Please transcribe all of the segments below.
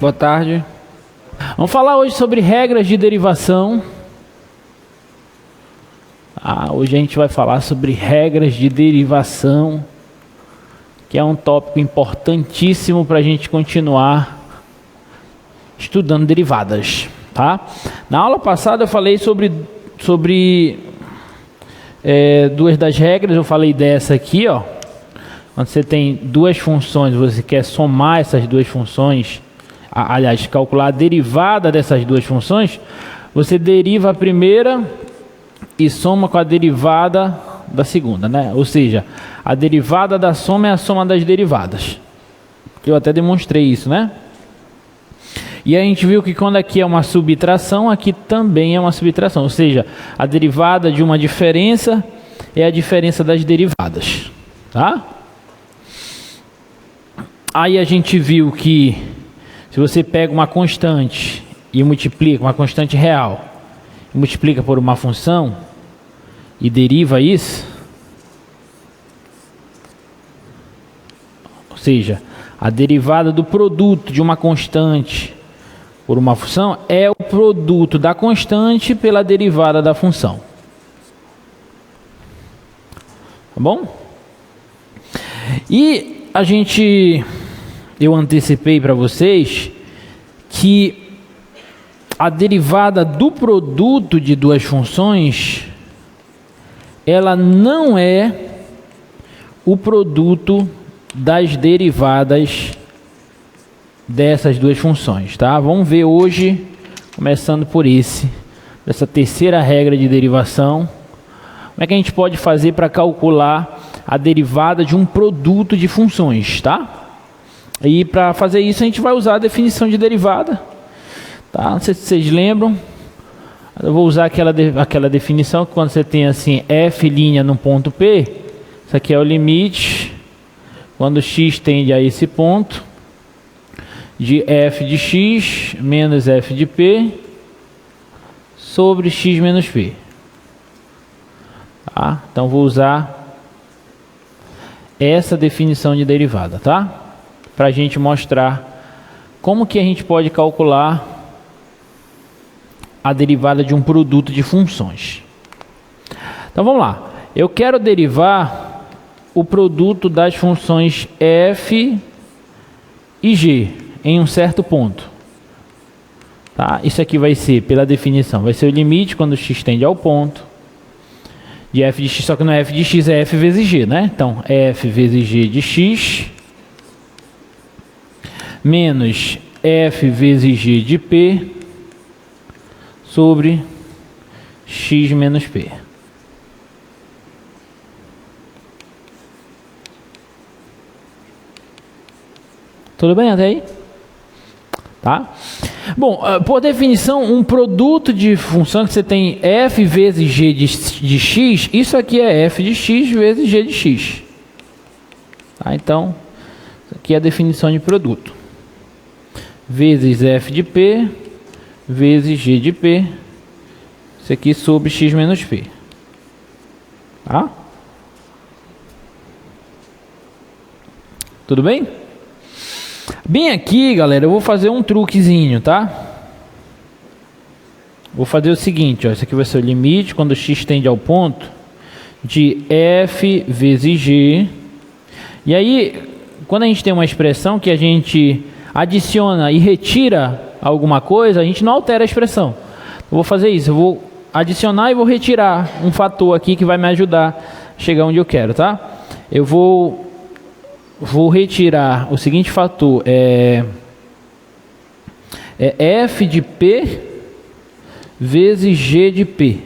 Boa tarde. Vamos falar hoje sobre regras de derivação. Hoje a gente vai falar sobre regras de derivação, que é um tópico importantíssimo para a gente continuar estudando derivadas, tá? Na aula passada eu falei sobre duas das regras. Eu falei dessa aqui, ó. Quando você tem duas funções, você quer somar essas duas funções, aliás, calcular a derivada dessas duas funções, você deriva a primeira e soma com a derivada da segunda, né? Ou seja, a derivada da soma é a soma das derivadas. Eu até demonstrei isso, né? E a gente viu que quando aqui é uma subtração, aqui também é uma subtração. Ou seja, a derivada de uma diferença é a diferença das derivadas, tá? Aí a gente viu que se você pega uma constante e multiplica, uma constante real, e multiplica por uma função e deriva isso, ou seja, a derivada do produto de uma constante por uma função é o produto da constante pela derivada da função. Tá bom? E eu antecipei para vocês que a derivada do produto de duas funções, ela não é o produto das derivadas dessas duas funções, tá? Vamos ver hoje, começando por essa terceira regra de derivação, como é que a gente pode fazer para calcular a derivada de um produto de funções, tá? E para fazer isso a gente vai usar a definição de derivada, tá? Não sei se vocês lembram. Eu vou usar aquela definição que quando você tem assim f' no ponto P, isso aqui é o limite, quando x tende a esse ponto, de f de x menos f de p sobre x menos p. Tá? Então vou usar essa definição de derivada, tá? Para a gente mostrar como que a gente pode calcular a derivada de um produto de funções. Então vamos lá. Eu quero derivar o produto das funções f e g em um certo ponto. Tá? Isso aqui vai ser, pela definição, vai ser o limite quando x tende ao ponto de f de x, só que não é f de x, é f vezes g, né? Então, f vezes g de x menos f vezes g de p sobre x menos p. Tudo bem até aí? Tá? Bom, por definição, um produto de função que você tem f vezes g de x, isso aqui é f de x vezes g de x. Tá? Então, isso aqui é a definição de produto. Vezes f de p vezes g de p, isso aqui sobre x menos p. Tá? Tudo bem? Bem aqui, galera, eu vou fazer um truquezinho, tá? Vou fazer o seguinte, ó, isso aqui vai ser o limite quando x tende ao ponto de f vezes g. E aí, quando a gente tem uma expressão que a gente adiciona e retira alguma coisa, a gente não altera a expressão. Eu vou fazer isso, eu vou adicionar e vou retirar um fator aqui que vai me ajudar a chegar onde eu quero, tá? Eu vou retirar o seguinte fator, é f de p vezes g de p.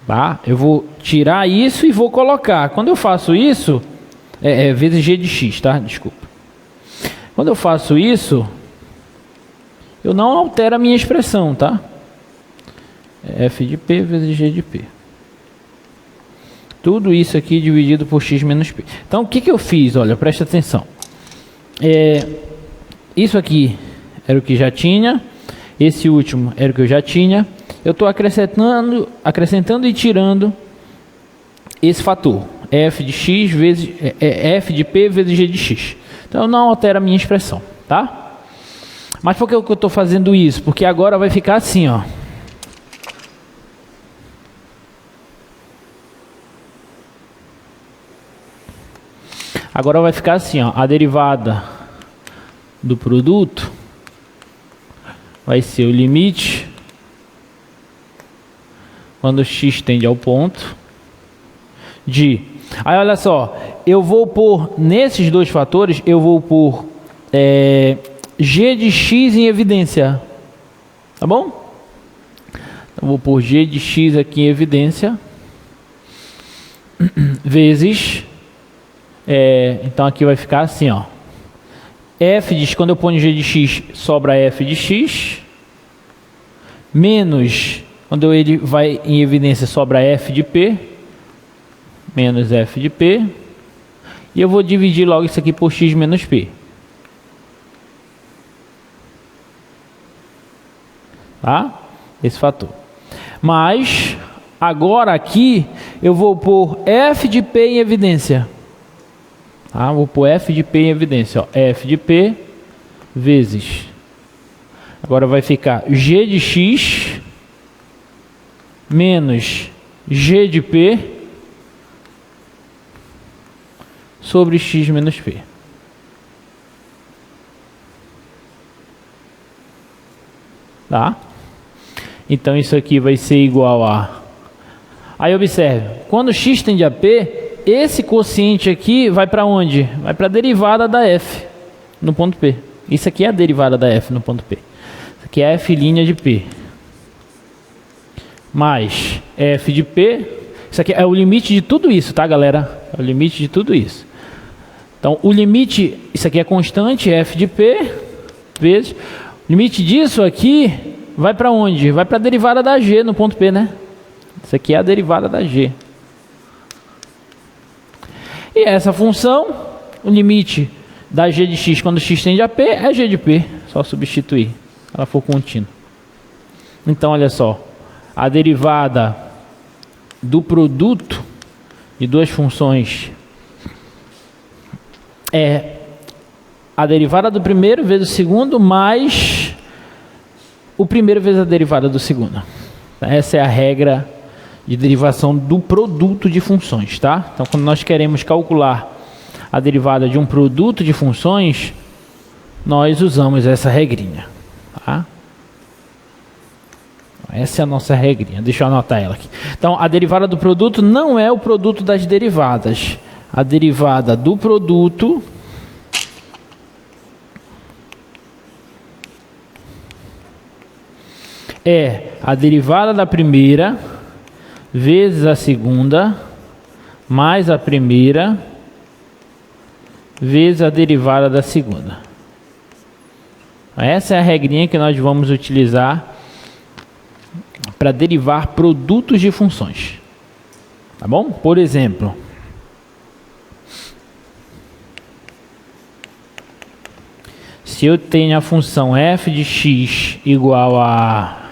Tá? Eu vou tirar isso e vou colocar. Quando eu faço isso, vezes g de x, tá? Desculpa. Quando eu faço isso, eu não altero a minha expressão, tá? F de p vezes g de p. Tudo isso aqui dividido por x menos p. Então, o que eu fiz? Olha, presta atenção. Isso aqui era o que já tinha. Esse último era o que eu já tinha. Eu estou acrescentando e tirando esse fator. F de x vezes F de P vezes G de x. Então não altera a minha expressão, tá? Mas por que eu estou fazendo isso? Porque agora vai ficar assim, ó. Agora vai ficar assim, ó. A derivada do produto vai ser o limite quando x tende ao ponto de... Aí olha só, eu vou pôr nesses dois fatores, eu vou pôr g de x em evidência, tá bom? Então vou pôr g de x aqui em evidência vezes então aqui vai ficar assim, ó. F de, quando eu ponho g de x, sobra f de x, menos, quando ele vai em evidência, sobra f de p, menos f de p, e eu vou dividir logo isso aqui por x menos p. Tá? Esse fator. Mas, agora aqui, eu vou pôr f de p em evidência. Tá? Vou pôr f de p em evidência. Ó. F de p vezes. Agora vai ficar g de x menos g de p sobre x menos p. Tá? Então isso aqui vai ser igual a... Aí observe, quando x tende a p, esse quociente aqui vai para onde? Vai para a derivada da f no ponto P. Isso aqui é a derivada da f no ponto P. Isso aqui é f' de P. Mais f de P. Isso aqui é o limite de tudo isso, tá, galera? É o limite de tudo isso. Então, o limite, isso aqui é constante, f de P, vezes. O limite disso aqui vai para onde? Vai para a derivada da g no ponto P, né? Isso aqui é a derivada da g. E essa função, o limite da g de x quando x tende a p é g de p. Só substituir, se ela for contínua. Então, olha só. A derivada do produto de duas funções é a derivada do primeiro vezes o segundo mais o primeiro vezes a derivada do segundo. Essa é a regra de derivação do produto de funções, tá? Então, quando nós queremos calcular a derivada de um produto de funções, nós usamos essa regrinha, tá? Essa é a nossa regrinha. Deixa eu anotar ela aqui. Então, a derivada do produto não é o produto das derivadas. A derivada do produto é a derivada da primeira vezes a segunda, mais a primeira, vezes a derivada da segunda. Essa é a regrinha que nós vamos utilizar para derivar produtos de funções. Tá bom? Por exemplo, se eu tenho a função f de x igual a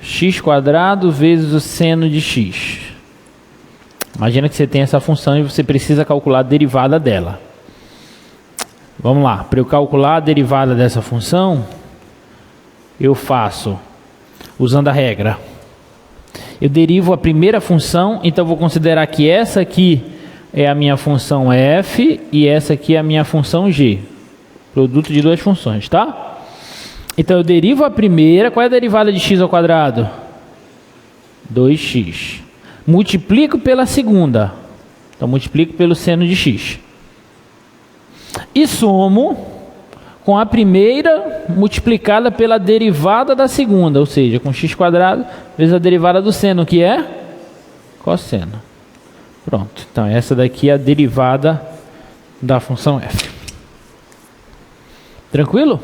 x quadrado vezes o seno de x. Imagina que você tem essa função e você precisa calcular a derivada dela. Vamos lá, para eu calcular a derivada dessa função, eu faço, usando a regra, eu derivo a primeira função, então vou considerar que essa aqui é a minha função f e essa aqui é a minha função g. Produto de duas funções, tá? Então eu derivo a primeira, qual é a derivada de x ao quadrado? 2x. Multiplico pela segunda, então multiplico pelo seno de x. E somo com a primeira multiplicada pela derivada da segunda, ou seja, com x quadrado vezes a derivada do seno, que é cosseno. Pronto, então essa daqui é a derivada da função f. Tranquilo?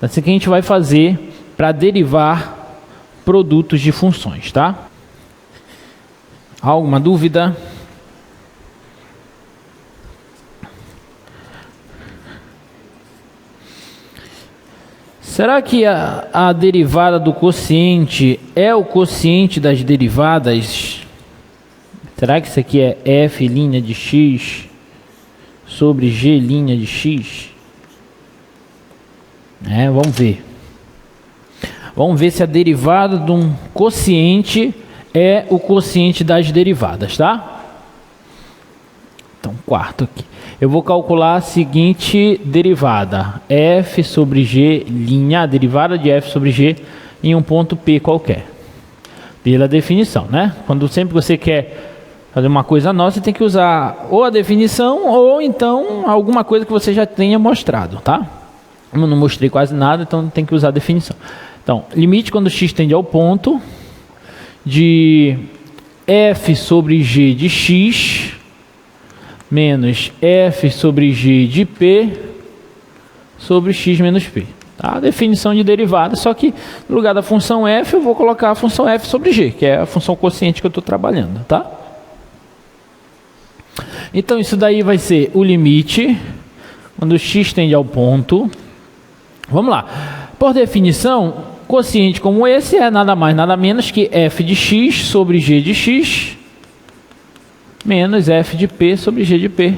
É assim que a gente vai fazer para derivar produtos de funções, tá? Alguma dúvida? Será que a derivada do quociente é o quociente das derivadas? Será que isso aqui é f' de x sobre g' de x? Vamos ver. Vamos ver se a derivada de um quociente é o quociente das derivadas, tá? Então, quarto aqui. Eu vou calcular a seguinte derivada. F sobre g', a derivada de f sobre g em um ponto P qualquer. Pela definição, né? Sempre que você quer fazer uma coisa nova, você tem que usar ou a definição ou então alguma coisa que você já tenha mostrado, tá? Eu não mostrei quase nada, então tem que usar a definição. Então, limite quando x tende ao ponto de f sobre g de x menos f sobre g de p sobre x menos p. Tá? Definição de derivada, só que no lugar da função f eu vou colocar a função f sobre g, que é a função quociente que eu estou trabalhando. Tá? Então isso daí vai ser o limite quando x tende ao ponto. Vamos lá. Por definição, quociente como esse é nada mais nada menos que f de x sobre g de x menos f de p sobre g de p.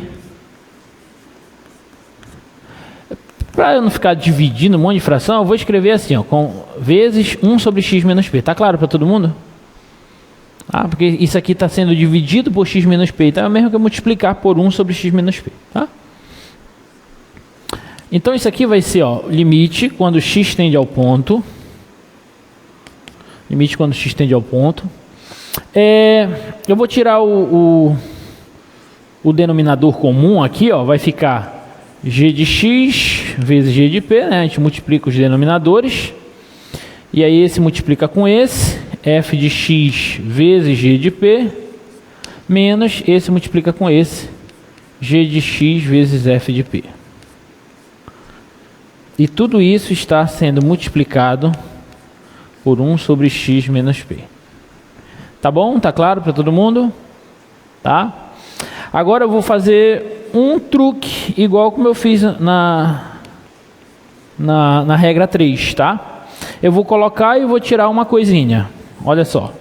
Para eu não ficar dividindo um monte de fração, eu vou escrever assim, ó, com vezes 1 sobre x menos p. Tá claro para todo mundo? Porque isso aqui está sendo dividido por x menos p. Então é o mesmo que eu multiplicar por 1 sobre x menos p. Tá? Então isso aqui vai ser, ó, limite quando x tende ao ponto. Limite quando x tende ao ponto. Eu vou tirar o denominador comum aqui, ó, vai ficar g de x vezes g de p, né? A gente multiplica os denominadores. E aí esse multiplica com esse, f de x vezes g de p, menos esse multiplica com esse, g de x vezes f de p. E tudo isso está sendo multiplicado por 1 sobre x menos p. Tá bom? Tá claro para todo mundo? Tá? Agora eu vou fazer um truque igual como eu fiz na regra 3, tá? Eu vou colocar e vou tirar uma coisinha. Olha só.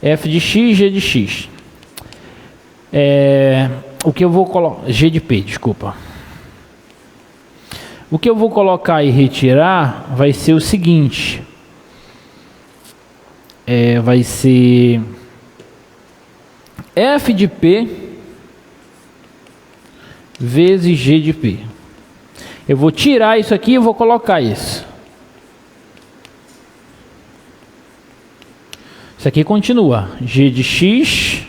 F de x, g de x. O que eu vou colocar... G de p, desculpa. O que eu vou colocar e retirar vai ser o seguinte. Vai ser f de p vezes g de p. Eu vou tirar isso aqui e vou colocar isso. Isso aqui continua. G de x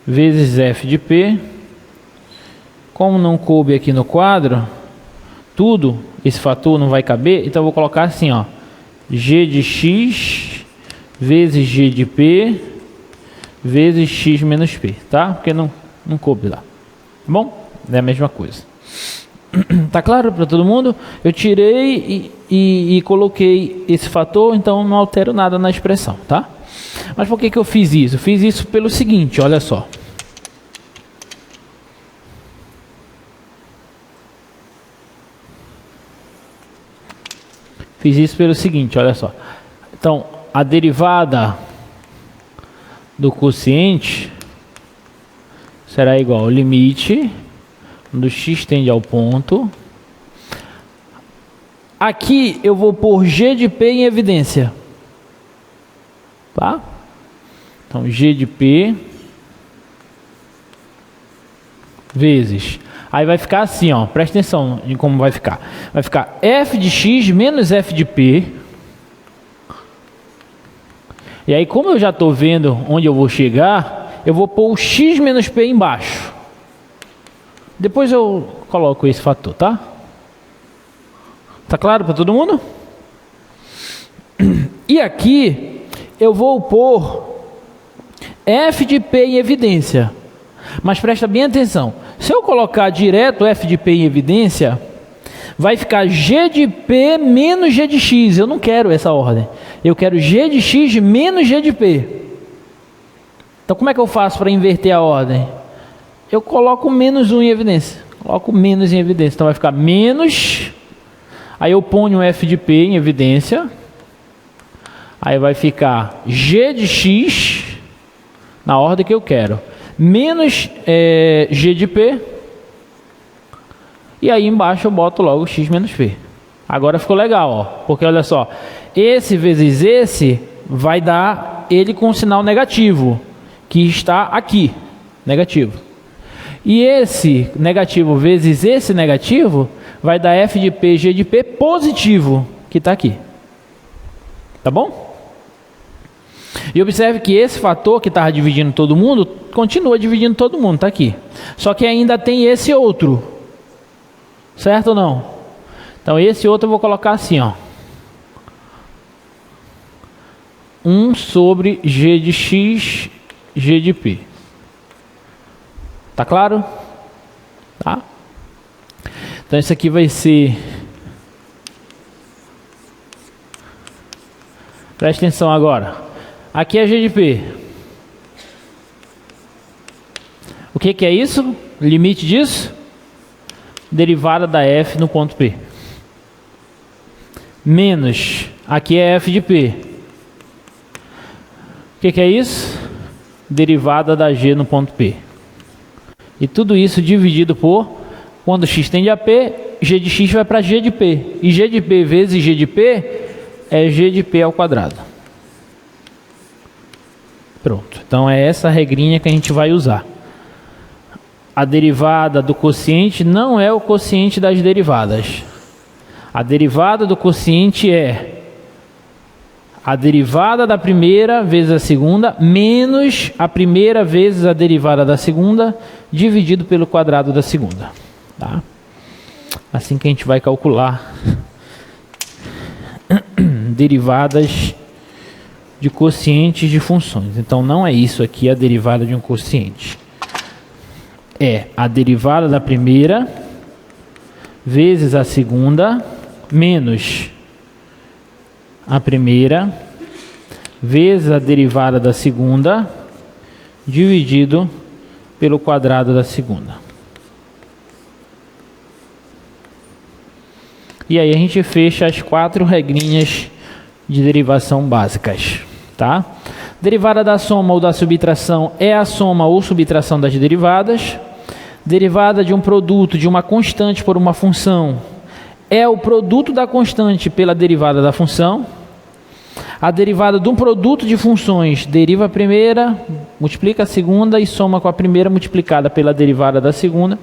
vezes f de p. Como não coube aqui no quadro, tudo, esse fator não vai caber, então eu vou colocar assim, ó. G de x vezes g de p vezes x menos p, tá? Porque não coube lá. Tá bom? É a mesma coisa. Tá claro para todo mundo? Eu tirei e coloquei esse fator, então não altero nada na expressão, tá? Mas por que eu fiz isso? Eu fiz isso pelo seguinte, olha só. Fiz isso pelo seguinte, olha só. Então, a derivada do quociente será igual ao limite quando x tende ao ponto. Aqui eu vou pôr g de p em evidência. Tá? Então, g de p vezes... Aí vai ficar assim, ó. Presta atenção em como vai ficar. Vai ficar f de x menos f de p. E aí, como eu já estou vendo onde eu vou chegar, eu vou pôr o x menos p embaixo. Depois eu coloco esse fator, tá? Tá claro para todo mundo? E aqui eu vou pôr f de p em evidência. Mas presta bem atenção. Se eu colocar direto f de p em evidência, vai ficar g de p menos g de x. Eu não quero essa ordem. Eu quero g de x menos g de p. Então como é que eu faço para inverter a ordem? Eu coloco menos 1 em evidência. Coloco menos em evidência. Então vai ficar menos... Aí eu ponho o f de p em evidência. Aí vai ficar g de x, na ordem que eu quero, menos g de p. E aí embaixo eu boto logo x menos p. Agora ficou legal, ó, porque olha só, esse vezes esse vai dar ele com sinal negativo, que está aqui, negativo. E esse negativo vezes esse negativo vai dar f de p, g de p positivo, que está aqui. Tá bom? E observe que esse fator que estava dividindo todo mundo, continua dividindo todo mundo, está aqui. Só que ainda tem esse outro. Certo ou não? Então esse outro eu vou colocar assim, ó. 1 sobre g de x, g de p. Tá claro? Tá? Então isso aqui vai ser... Presta atenção agora. Aqui é g de p. O que que é isso? Limite disso? Derivada da f no ponto P. Menos, aqui é f de P. O que é isso? Derivada da g no ponto P. E tudo isso dividido por, quando x tende a P, g de x vai para g de P. E g de P vezes g de P é g de P ao quadrado. Pronto. Então é essa regrinha que a gente vai usar. A derivada do quociente não é o quociente das derivadas. A derivada do quociente é a derivada da primeira vezes a segunda menos a primeira vezes a derivada da segunda dividido pelo quadrado da segunda. Tá? Assim que a gente vai calcular derivadas de quocientes de funções. Então não é isso aqui a derivada de um quociente. É a derivada da primeira vezes a segunda menos a primeira vezes a derivada da segunda dividido pelo quadrado da segunda. E aí a gente fecha as 4 regrinhas de derivação básicas, tá? Derivada da soma ou da subtração é a soma ou subtração das derivadas. Derivada de um produto de uma constante por uma função é o produto da constante pela derivada da função. A derivada de um produto de funções deriva a primeira, multiplica a segunda e soma com a primeira multiplicada pela derivada da segunda.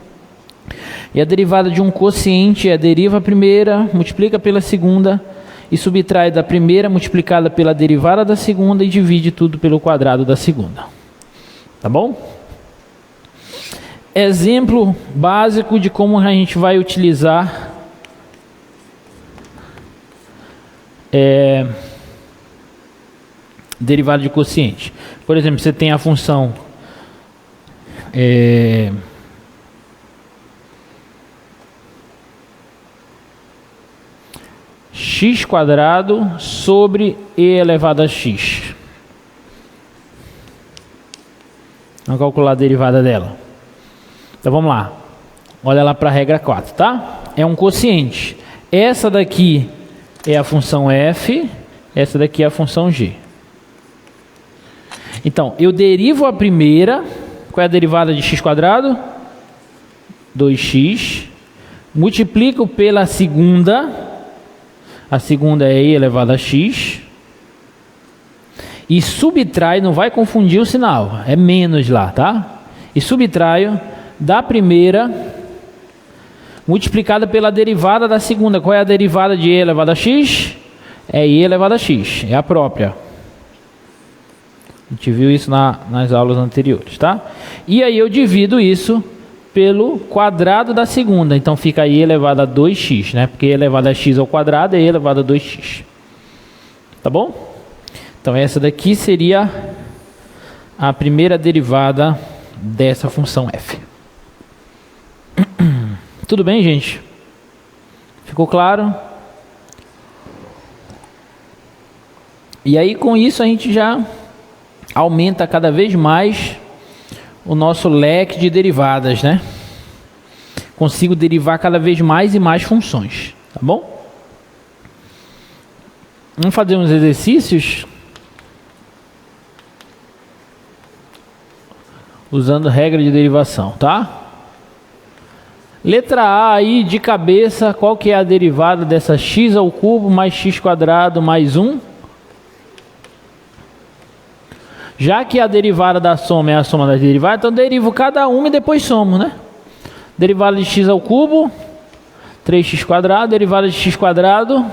E a derivada de um quociente é deriva a primeira, multiplica pela segunda e subtrai da primeira multiplicada pela derivada da segunda e divide tudo pelo quadrado da segunda. Tá bom? Exemplo básico de como a gente vai utilizar derivada de quociente. Por exemplo, você tem a função x quadrado sobre e elevado a x. Vamos calcular a derivada dela. Então vamos lá. Olha lá para a regra 4, tá? É um quociente. Essa daqui é a função f, essa daqui é a função g. Então, eu derivo a primeira. Qual é a derivada de x quadrado? 2x. Multiplico pela segunda. A segunda é e elevado a x. E subtrai, não vai confundir o sinal, é menos lá, tá? E subtraio da primeira multiplicada pela derivada da segunda. Qual é a derivada de e elevado a x? É e elevado a x, é a própria. A gente viu isso nas aulas anteriores, tá? E aí eu divido isso pelo quadrado da segunda. Então fica i elevado a 2x, né? Porque e elevado a x ao quadrado é i elevado a 2x. Tá bom? Então essa daqui seria a primeira derivada dessa função f. Tudo bem, gente? Ficou claro? E aí com isso a gente já aumenta cada vez mais o nosso leque de derivadas, né? Consigo derivar cada vez mais e mais funções, tá bom? Vamos fazer uns exercícios usando regra de derivação, tá? Letra A aí, de cabeça, qual que é a derivada dessa x ao cubo mais x quadrado mais 1? Já que a derivada da soma é a soma das derivadas, então derivo cada uma e depois somo, né? Derivada de x ao cubo, 3x quadrado, derivada de x quadrado,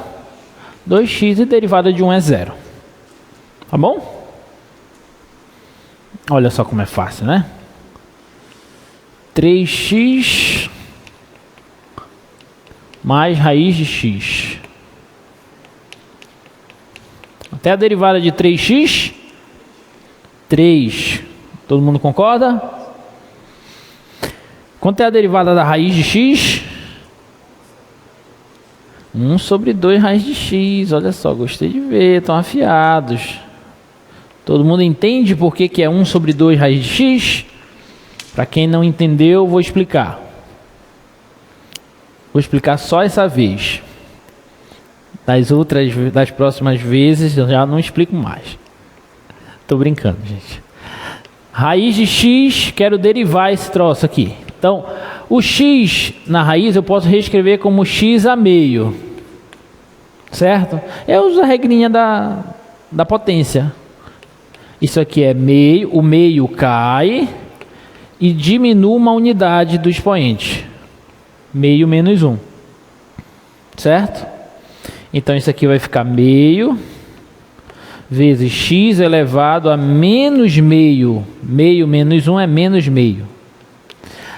2x, e derivada de 1 é 0. Tá bom? Olha só como é fácil, né? 3x mais raiz de x. Até a derivada de 3x, 3. Todo mundo concorda? Quanto é a derivada da raiz de x? 1 sobre 2 raiz de x. Olha só, gostei de ver, estão afiados. Todo mundo entende por que é 1 sobre 2 raiz de x? Para quem não entendeu, vou explicar. Vou explicar só essa vez. Das próximas vezes eu já não explico mais. Tô brincando, gente. Raiz de x, quero derivar esse troço aqui. Então, o x na raiz eu posso reescrever como x a meio. Certo? Eu uso a regrinha da potência. Isso aqui é meio, o meio cai e diminui uma unidade do expoente. Meio menos 1. Certo? Então isso aqui vai ficar meio vezes x elevado a menos meio. Meio menos 1 é menos meio.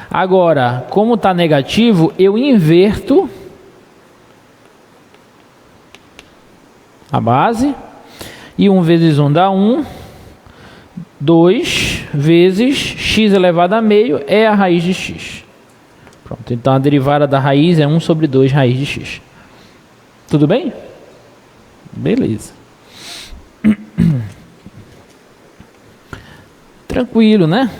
Agora, como está negativo, eu inverto a base. E 1 vezes 1 dá 1. 2 vezes x elevado a meio é a raiz de x. Pronto, então a derivada da raiz é 1 sobre 2 raiz de x. Tudo bem? Beleza. Tranquilo, né?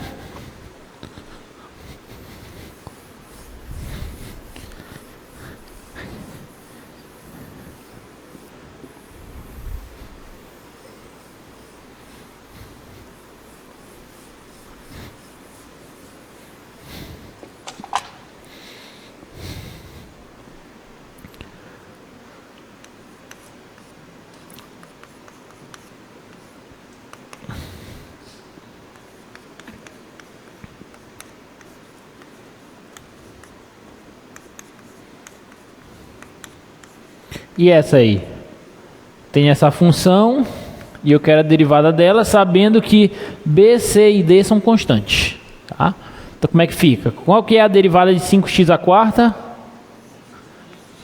E essa aí? Tem essa função e eu quero a derivada dela, sabendo que B, C e D são constantes. Tá? Então como é que fica? Qual que é a derivada de 5x à quarta?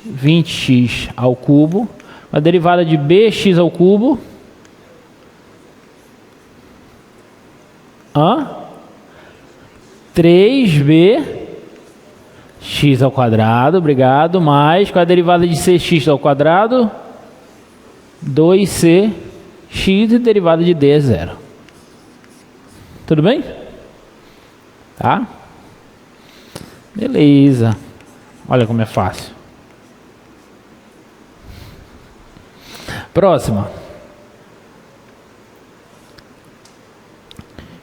20x ao cubo. A derivada de bx ao cubo? 3b x ao quadrado, obrigado, mais com a derivada de cx ao quadrado, 2cx, e derivada de d é 0. Tudo bem? Tá? Beleza. Olha como é fácil. Próxima.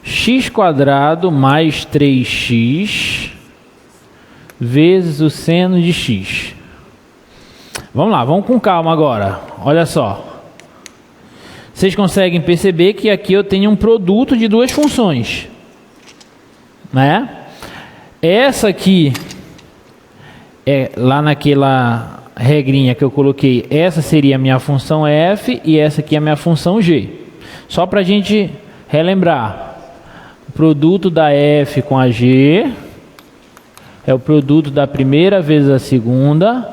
X quadrado mais 3x vezes o seno de x. Vamos lá, vamos com calma agora. Olha só. Vocês conseguem perceber que aqui eu tenho um produto de duas funções, né? Essa aqui é lá naquela regrinha que eu coloquei. Essa seria a minha função f e essa aqui é a minha função g. Só para a gente relembrar, o produto da f com a g é o produto da primeira vezes a segunda,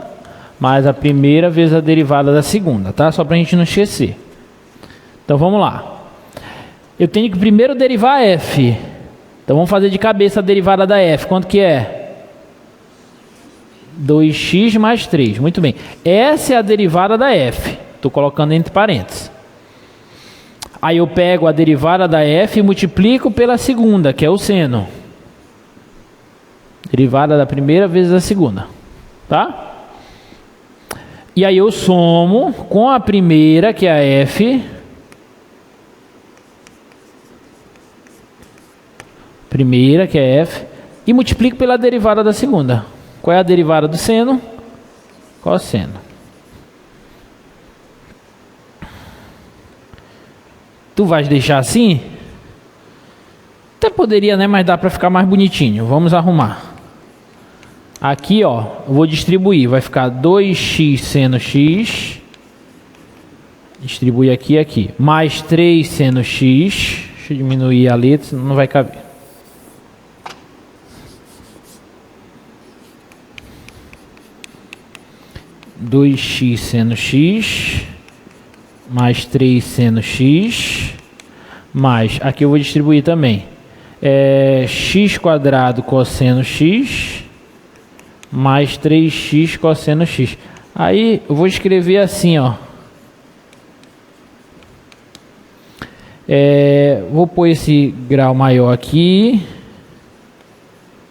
mais a primeira vezes a derivada da segunda, tá? Só para a gente não esquecer. Então vamos lá. Eu tenho que primeiro derivar a f. Então vamos fazer de cabeça a derivada da f. Quanto que é? 2x mais 3. Muito bem. Essa é a derivada da f. Estou colocando entre parênteses. Aí eu pego a derivada da f e multiplico pela segunda, que é o seno. Derivada da primeira vezes a segunda. Tá? E aí eu somo com a primeira, que é a f. Primeira, que é f. E multiplico pela derivada da segunda. Qual é a derivada do seno? Cosseno. Tu vais deixar assim? Até poderia, né? Mas dá para ficar mais bonitinho. Vamos arrumar. Aqui, ó, eu vou distribuir. Vai ficar 2x seno x. Distribui aqui e aqui. Mais 3 seno x. Deixa eu diminuir a letra, senão não vai caber. Dois x seno x. Mais 3 seno x. Mais, aqui eu vou distribuir também. X quadrado cosseno x. Mais 3x cosseno x. Aí eu vou escrever assim, ó. Vou pôr esse grau maior aqui.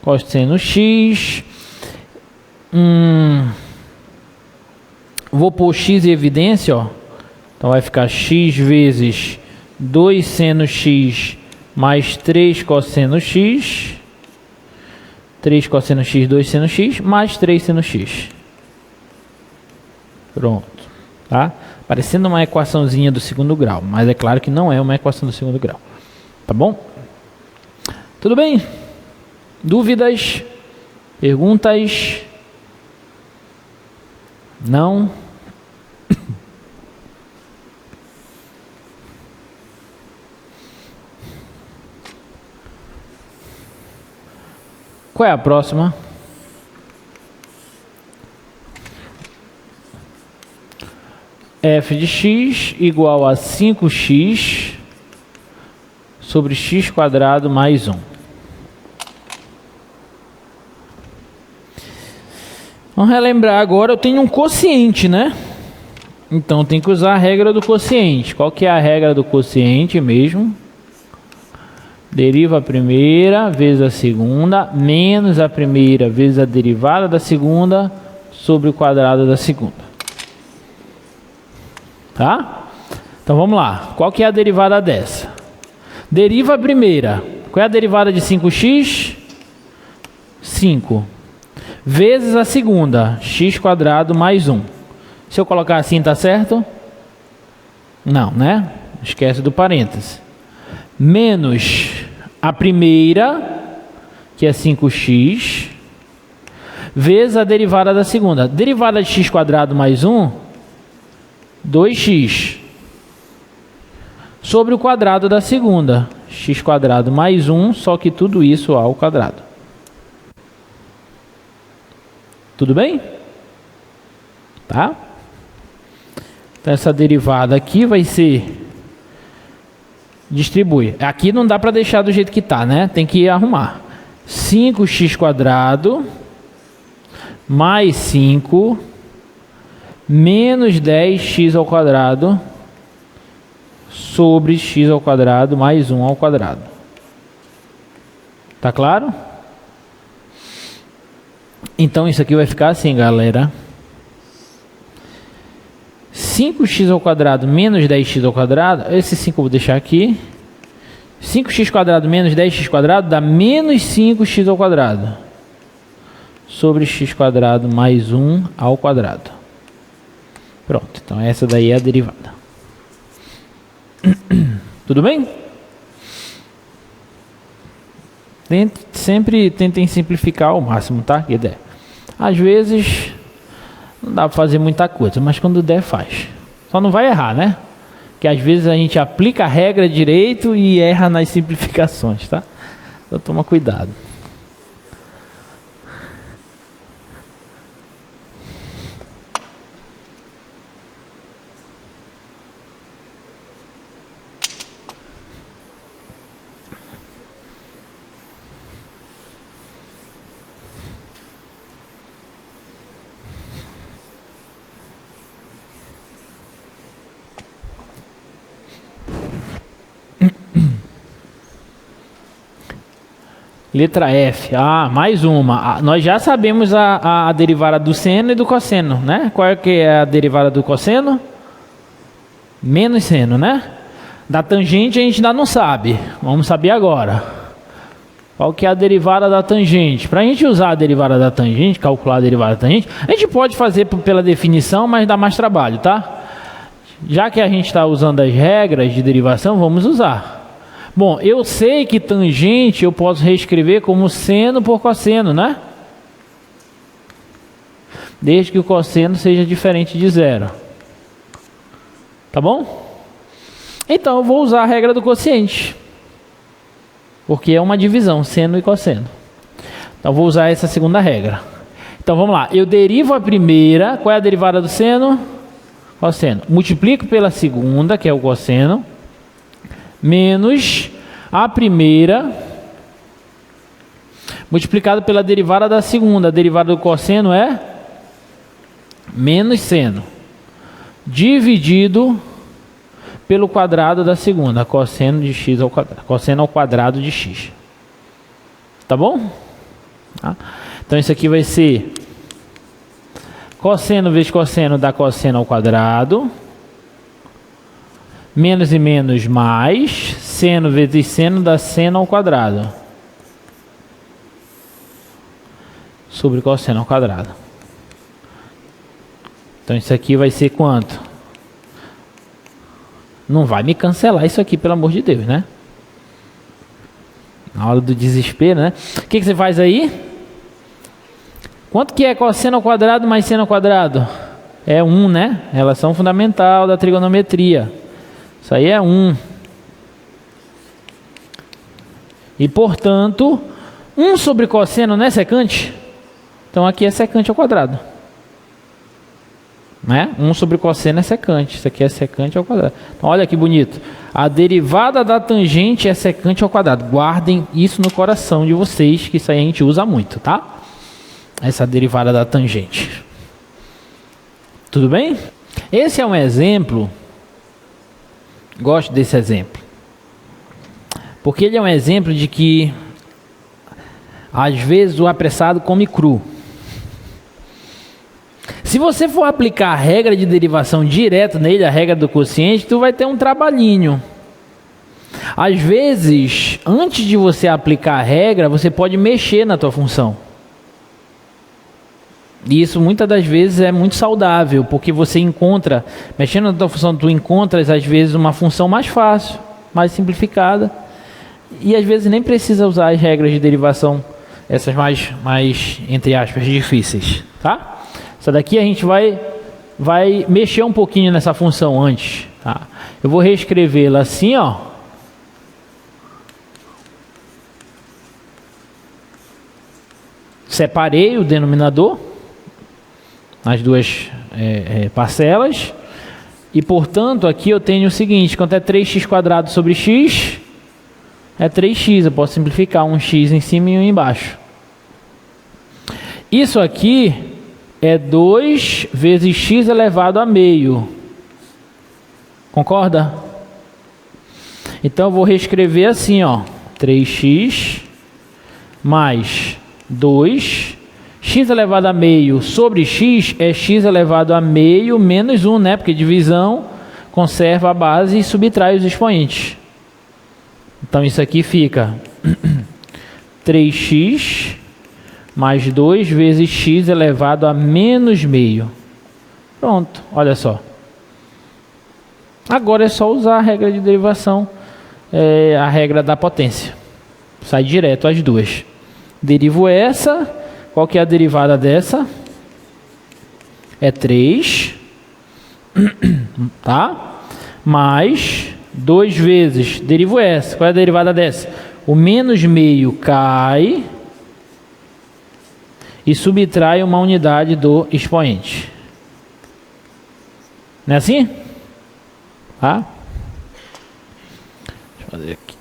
Cosseno x. Vou pôr x em evidência, ó. Então vai ficar x vezes 2 seno x mais 3 cosseno x. 3 cosseno x, 2 seno x, mais 3 seno x. Pronto. Tá? Parecendo uma equaçãozinha do segundo grau, mas é claro que não é uma equação do segundo grau. Tá bom? Tudo bem? Dúvidas? Perguntas? Não? Qual é a próxima? F de x igual a 5x sobre x quadrado mais 1. Vamos relembrar agora, eu tenho um quociente, né? Então tem que usar a regra do quociente. Qual que é a regra do quociente mesmo? Deriva a primeira vezes a segunda, menos a primeira vezes a derivada da segunda sobre o quadrado da segunda. Tá? Então vamos lá. Qual que é a derivada dessa? Deriva a primeira. Qual é a derivada de 5x? 5. Vezes a segunda, x quadrado mais 1. Se eu colocar assim, tá certo? Não, né? Esquece do parêntese. Menos a primeira, que é 5x, vezes a derivada da segunda. Derivada de x quadrado mais 1, 2x, sobre o quadrado da segunda, x quadrado mais 1, só que tudo isso ao quadrado. Tudo bem? Tá? Então essa derivada aqui vai ser... Distribui. Aqui não dá para deixar do jeito que está, né? Tem que arrumar. 5x quadrado mais 5 menos 10x ao quadrado sobre x ao quadrado mais 1 ao quadrado. Tá claro? Então isso aqui vai ficar assim, galera. 5x ao quadrado menos 10x ao quadrado, esse 5 eu vou deixar aqui. 5x quadrado menos 10x quadrado dá menos 5x ao quadrado sobre x quadrado mais 1 ao quadrado. Pronto, então essa daí é a derivada. Tudo bem? Sempre tentem simplificar ao máximo, tá? Às vezes... não dá para fazer muita coisa, mas quando der, faz. Só não vai errar, né? Porque às vezes a gente aplica a regra direito e erra nas simplificações, tá? Então toma cuidado. Letra F. Ah, mais uma. Nós já sabemos a derivada do seno e do cosseno, né? Qual é que é a derivada do cosseno? Menos seno, né? Da tangente a gente ainda não sabe. Vamos saber agora. Qual que é a derivada da tangente? Para a gente usar a derivada da tangente, calcular a derivada da tangente, a gente pode fazer pela definição, mas dá mais trabalho, tá? Já que a gente está usando as regras de derivação, vamos usar. Bom, eu sei que tangente eu posso reescrever como seno por cosseno, né? Desde que o cosseno seja diferente de zero. Tá bom? Então eu vou usar a regra do quociente. Porque é uma divisão, seno e cosseno. Então eu vou usar essa segunda regra. Então vamos lá. Eu derivo a primeira. Qual é a derivada do seno? Cosseno. Multiplico pela segunda, que é o cosseno. Menos a primeira multiplicado pela derivada da segunda. A derivada do cosseno é menos seno dividido pelo quadrado da segunda. Cosseno de x ao quadrado. Cosseno ao quadrado de x. Tá bom? Tá? Então isso aqui vai ser cosseno vezes cosseno dá cosseno ao quadrado. Menos e menos mais, seno vezes seno dá seno ao quadrado. Sobre cosseno ao quadrado. Então isso aqui vai ser quanto? Não vai me cancelar isso aqui, pelo amor de Deus, né? Na hora do desespero, né? O que você faz aí? Quanto que é cosseno ao quadrado mais seno ao quadrado? É 1, né? Relação fundamental da trigonometria. Isso aí é 1. E, portanto, 1 sobre cosseno não é secante? Então, aqui é secante ao quadrado. Né? 1 sobre cosseno é secante. Isso aqui é secante ao quadrado. Então, olha que bonito. A derivada da tangente é secante ao quadrado. Guardem isso no coração de vocês, que isso aí a gente usa muito, tá? Essa derivada da tangente. Tudo bem? Esse é um exemplo... Gosto desse exemplo, porque ele é um exemplo de que às vezes o apressado come cru. Se você for aplicar a regra de derivação direto nele, a regra do quociente, tu vai ter um trabalhinho. Às vezes, antes de você aplicar a regra, você pode mexer na tua função. E isso muitas das vezes é muito saudável, porque você encontra, mexendo na tua função, tu encontras às vezes uma função mais fácil, mais simplificada, e às vezes nem precisa usar as regras de derivação, essas mais entre aspas, difíceis, tá? Essa daqui a gente vai mexer um pouquinho nessa função antes, tá? Eu vou reescrevê-la assim, ó. Separei o denominador as duas parcelas, e portanto aqui eu tenho o seguinte: quanto é 3x quadrado sobre x? É 3x, eu posso simplificar um x em cima e um embaixo. Isso aqui é 2 vezes x elevado a meio. Concorda? Então eu vou reescrever assim, ó: 3x mais 2 x elevado a meio sobre x é x elevado a meio menos 1, né? Porque divisão conserva a base e subtrai os expoentes. Então isso aqui fica 3x mais 2 vezes x elevado a menos meio. Pronto, olha só. Agora é só usar a regra de derivação, a regra da potência. Sai direto as duas. Derivo essa. Qual que é a derivada dessa? É 3, tá? Mais 2 vezes, derivo essa. Qual é a derivada dessa? O menos meio cai e subtrai uma unidade do expoente. Não é assim? Tá? Deixa eu fazer aqui.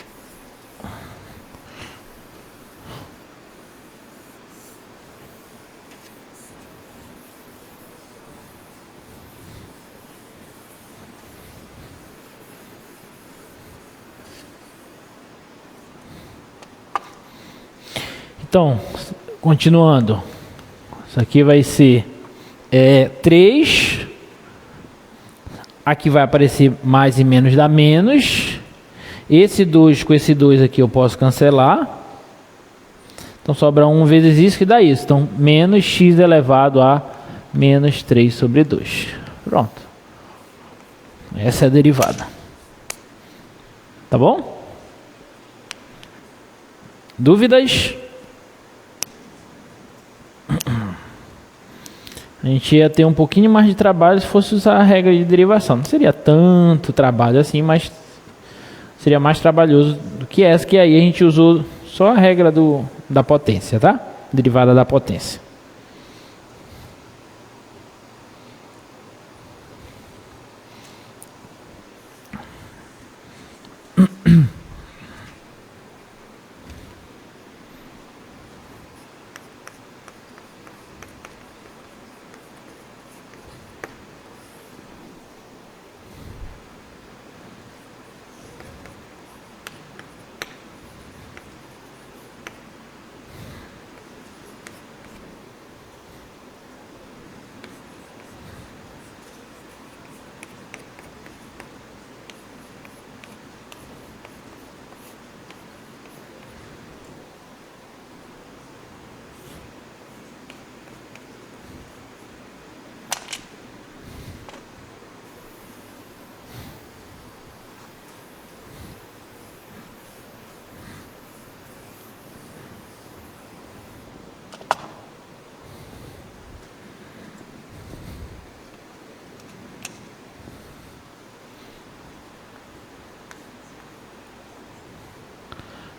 Então, continuando. Isso aqui vai ser 3. Aqui vai aparecer mais e menos dá menos. Esse 2 com esse 2 aqui eu posso cancelar. Então sobra 1 vezes isso que dá isso. Então menos x elevado a menos 3 sobre 2. Pronto. Essa é a derivada. Tá bom? Dúvidas? A gente ia ter um pouquinho mais de trabalho se fosse usar a regra de derivação. Não seria tanto trabalho assim, mas seria mais trabalhoso do que essa, que aí a gente usou só a regra da potência, tá? Derivada da potência.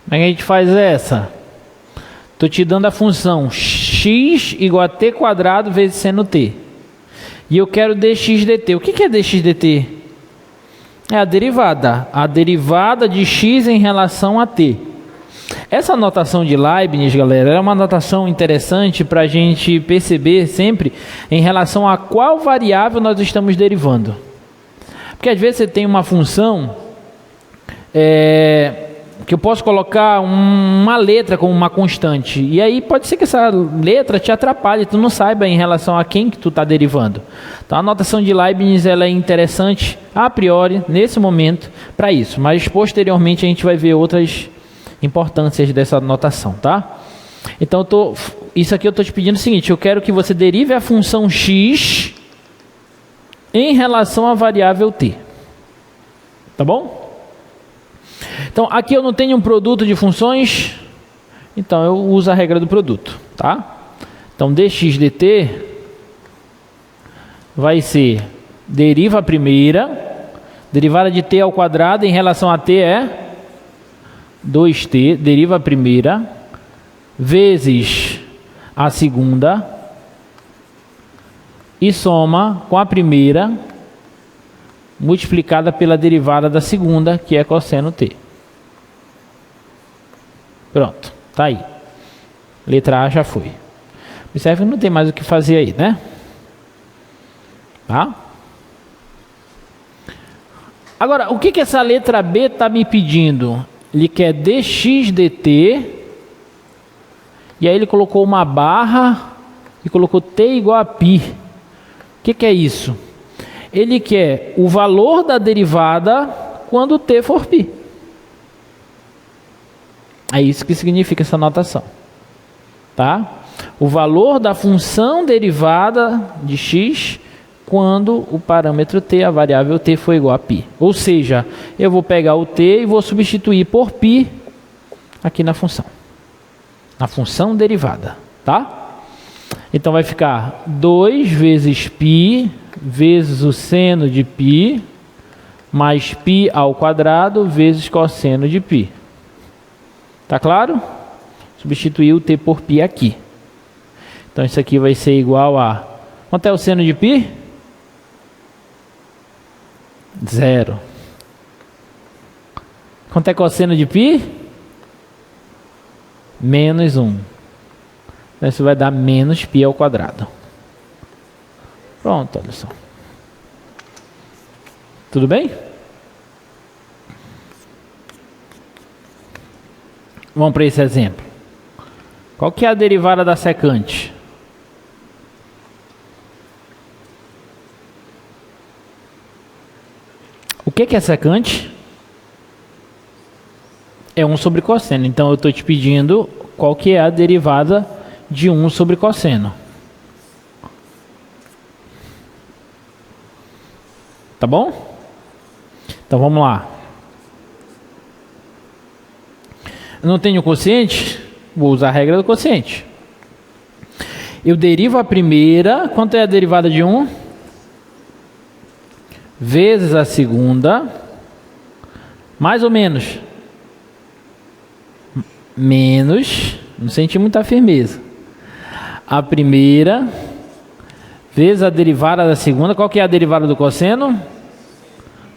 Como é que a gente faz essa? Estou te dando a função x igual a t quadrado vezes seno t. E eu quero dx dt. O que é dx dt? É a derivada. A derivada de x em relação a t. Essa notação de Leibniz, galera, é uma notação interessante para a gente perceber sempre em relação a qual variável nós estamos derivando. Porque às vezes você tem uma função... que eu posso colocar uma letra como uma constante, e aí pode ser que essa letra te atrapalhe, tu não saiba em relação a quem que tu está derivando. Então a notação de Leibniz ela é interessante a priori, nesse momento, para isso, mas posteriormente a gente vai ver outras importâncias dessa notação, tá? Então isso aqui eu estou te pedindo o seguinte, eu quero que você derive a função x em relação à variável t, tá bom? Então, aqui eu não tenho um produto de funções, então eu uso a regra do produto, tá? Então, dx dt vai ser deriva a primeira, derivada de t ao quadrado em relação a t é 2t, deriva a primeira, vezes a segunda, e soma com a primeira, multiplicada pela derivada da segunda, que é cosseno t. Pronto, tá aí. Letra A já foi. Observe que não tem mais o que fazer aí, né? Tá? Agora, o que essa letra B está me pedindo? Ele quer dx dt, e aí ele colocou uma barra e colocou t igual a π. O que é isso? Ele quer o valor da derivada quando t for π. É isso que significa essa notação, tá? O valor da função derivada de x quando o parâmetro t, a variável t, for igual a π. Ou seja, eu vou pegar o t e vou substituir por π aqui na função derivada, tá? Então vai ficar 2 vezes π vezes o seno de π mais π ao quadrado vezes cosseno de π. Tá claro? Substituir o t por π aqui. Então isso aqui vai ser igual a... Quanto é o seno de π? 0. Quanto é cosseno de π? Menos 1. Então isso vai dar menos π ao quadrado. Pronto, olha só. Tudo bem? Vamos para esse exemplo. Qual que é a derivada da secante? O que é secante? É 1 sobre cosseno. Então eu estou te pedindo qual que é a derivada de 1 sobre cosseno. Tá bom? Então vamos lá. Eu não tenho quociente? Vou usar a regra do quociente. Eu derivo a primeira. Quanto é a derivada de 1? Vezes a segunda. Mais ou menos? Menos. Não senti muita firmeza. A primeira. Vezes a derivada da segunda. Qual que é a derivada do cosseno?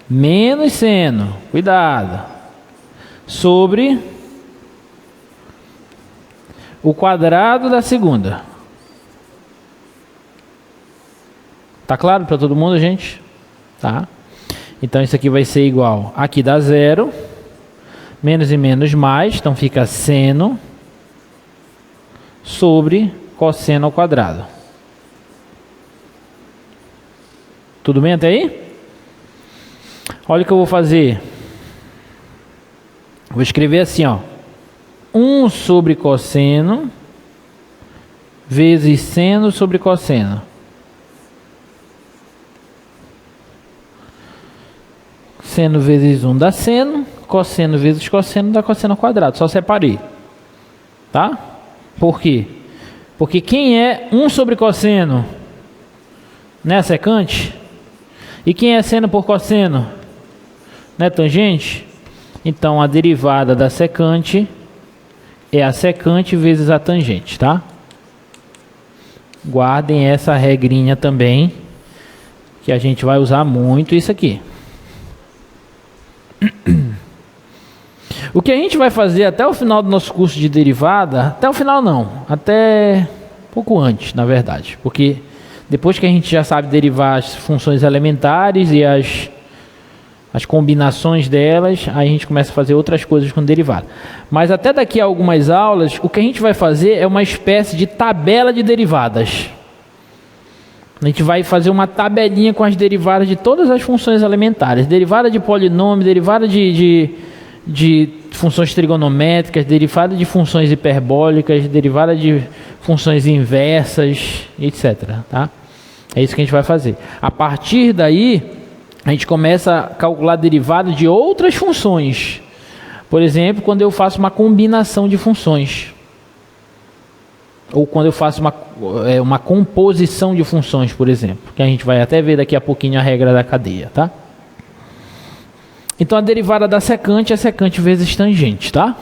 Menos seno. Cuidado. Sobre o quadrado da segunda. Tá claro para todo mundo, gente? Tá? Então isso aqui vai ser igual. Aqui dá 0. Menos e menos mais. Então fica seno sobre cosseno ao quadrado. Tudo bem até aí? Olha o que eu vou fazer. Vou escrever assim, ó. 1 sobre cosseno vezes seno sobre cosseno. Seno vezes 1 dá seno. Cosseno vezes cosseno dá cosseno ao quadrado. Só separei. Tá? Por quê? Porque quem é 1 sobre cosseno? Não é secante? E quem é seno por cosseno? Não é tangente? Então a derivada da secante é a secante vezes a tangente, tá? Guardem essa regrinha também, que a gente vai usar muito isso aqui. O que a gente vai fazer até o final do nosso curso de derivada, até o final não, até pouco antes, na verdade, porque depois que a gente já sabe derivar as funções elementares e as combinações delas, aí a gente começa a fazer outras coisas com derivada. Mas até daqui a algumas aulas, o que a gente vai fazer é uma espécie de tabela de derivadas. A gente vai fazer uma tabelinha com as derivadas de todas as funções elementares. Derivada de polinômio, derivada de funções trigonométricas, derivada de funções hiperbólicas, derivada de funções inversas, etc. Tá? É isso que a gente vai fazer. A partir daí, a gente começa a calcular a derivada de outras funções. Por exemplo, quando eu faço uma combinação de funções. Ou quando eu faço uma composição de funções, por exemplo. Que a gente vai até ver daqui a pouquinho a regra da cadeia, tá? Então a derivada da secante é secante vezes tangente, tá?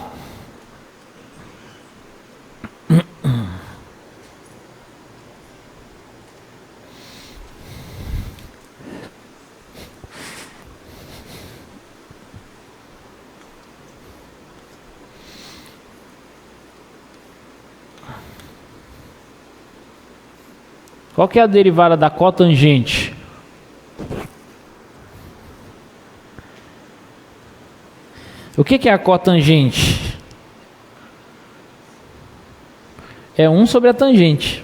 Qual que é a derivada da cotangente? O que é a cotangente? É 1 sobre a tangente.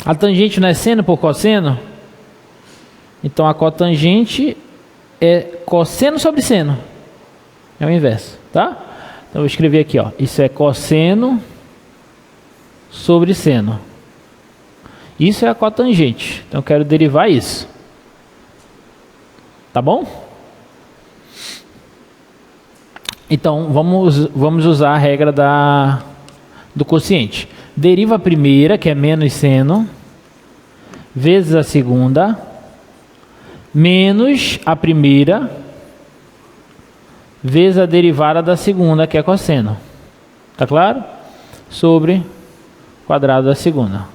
A tangente não é seno por cosseno? Então a cotangente é cosseno sobre seno. É o inverso, tá? Então eu vou escrever aqui, ó. Isso é cosseno sobre seno. Isso é a cotangente. Então eu quero derivar isso. Tá bom? Então vamos usar a regra do quociente. Deriva a primeira, que é menos seno, vezes a segunda, menos a primeira, vezes a derivada da segunda, que é cosseno. Tá claro? Sobre o quadrado da segunda.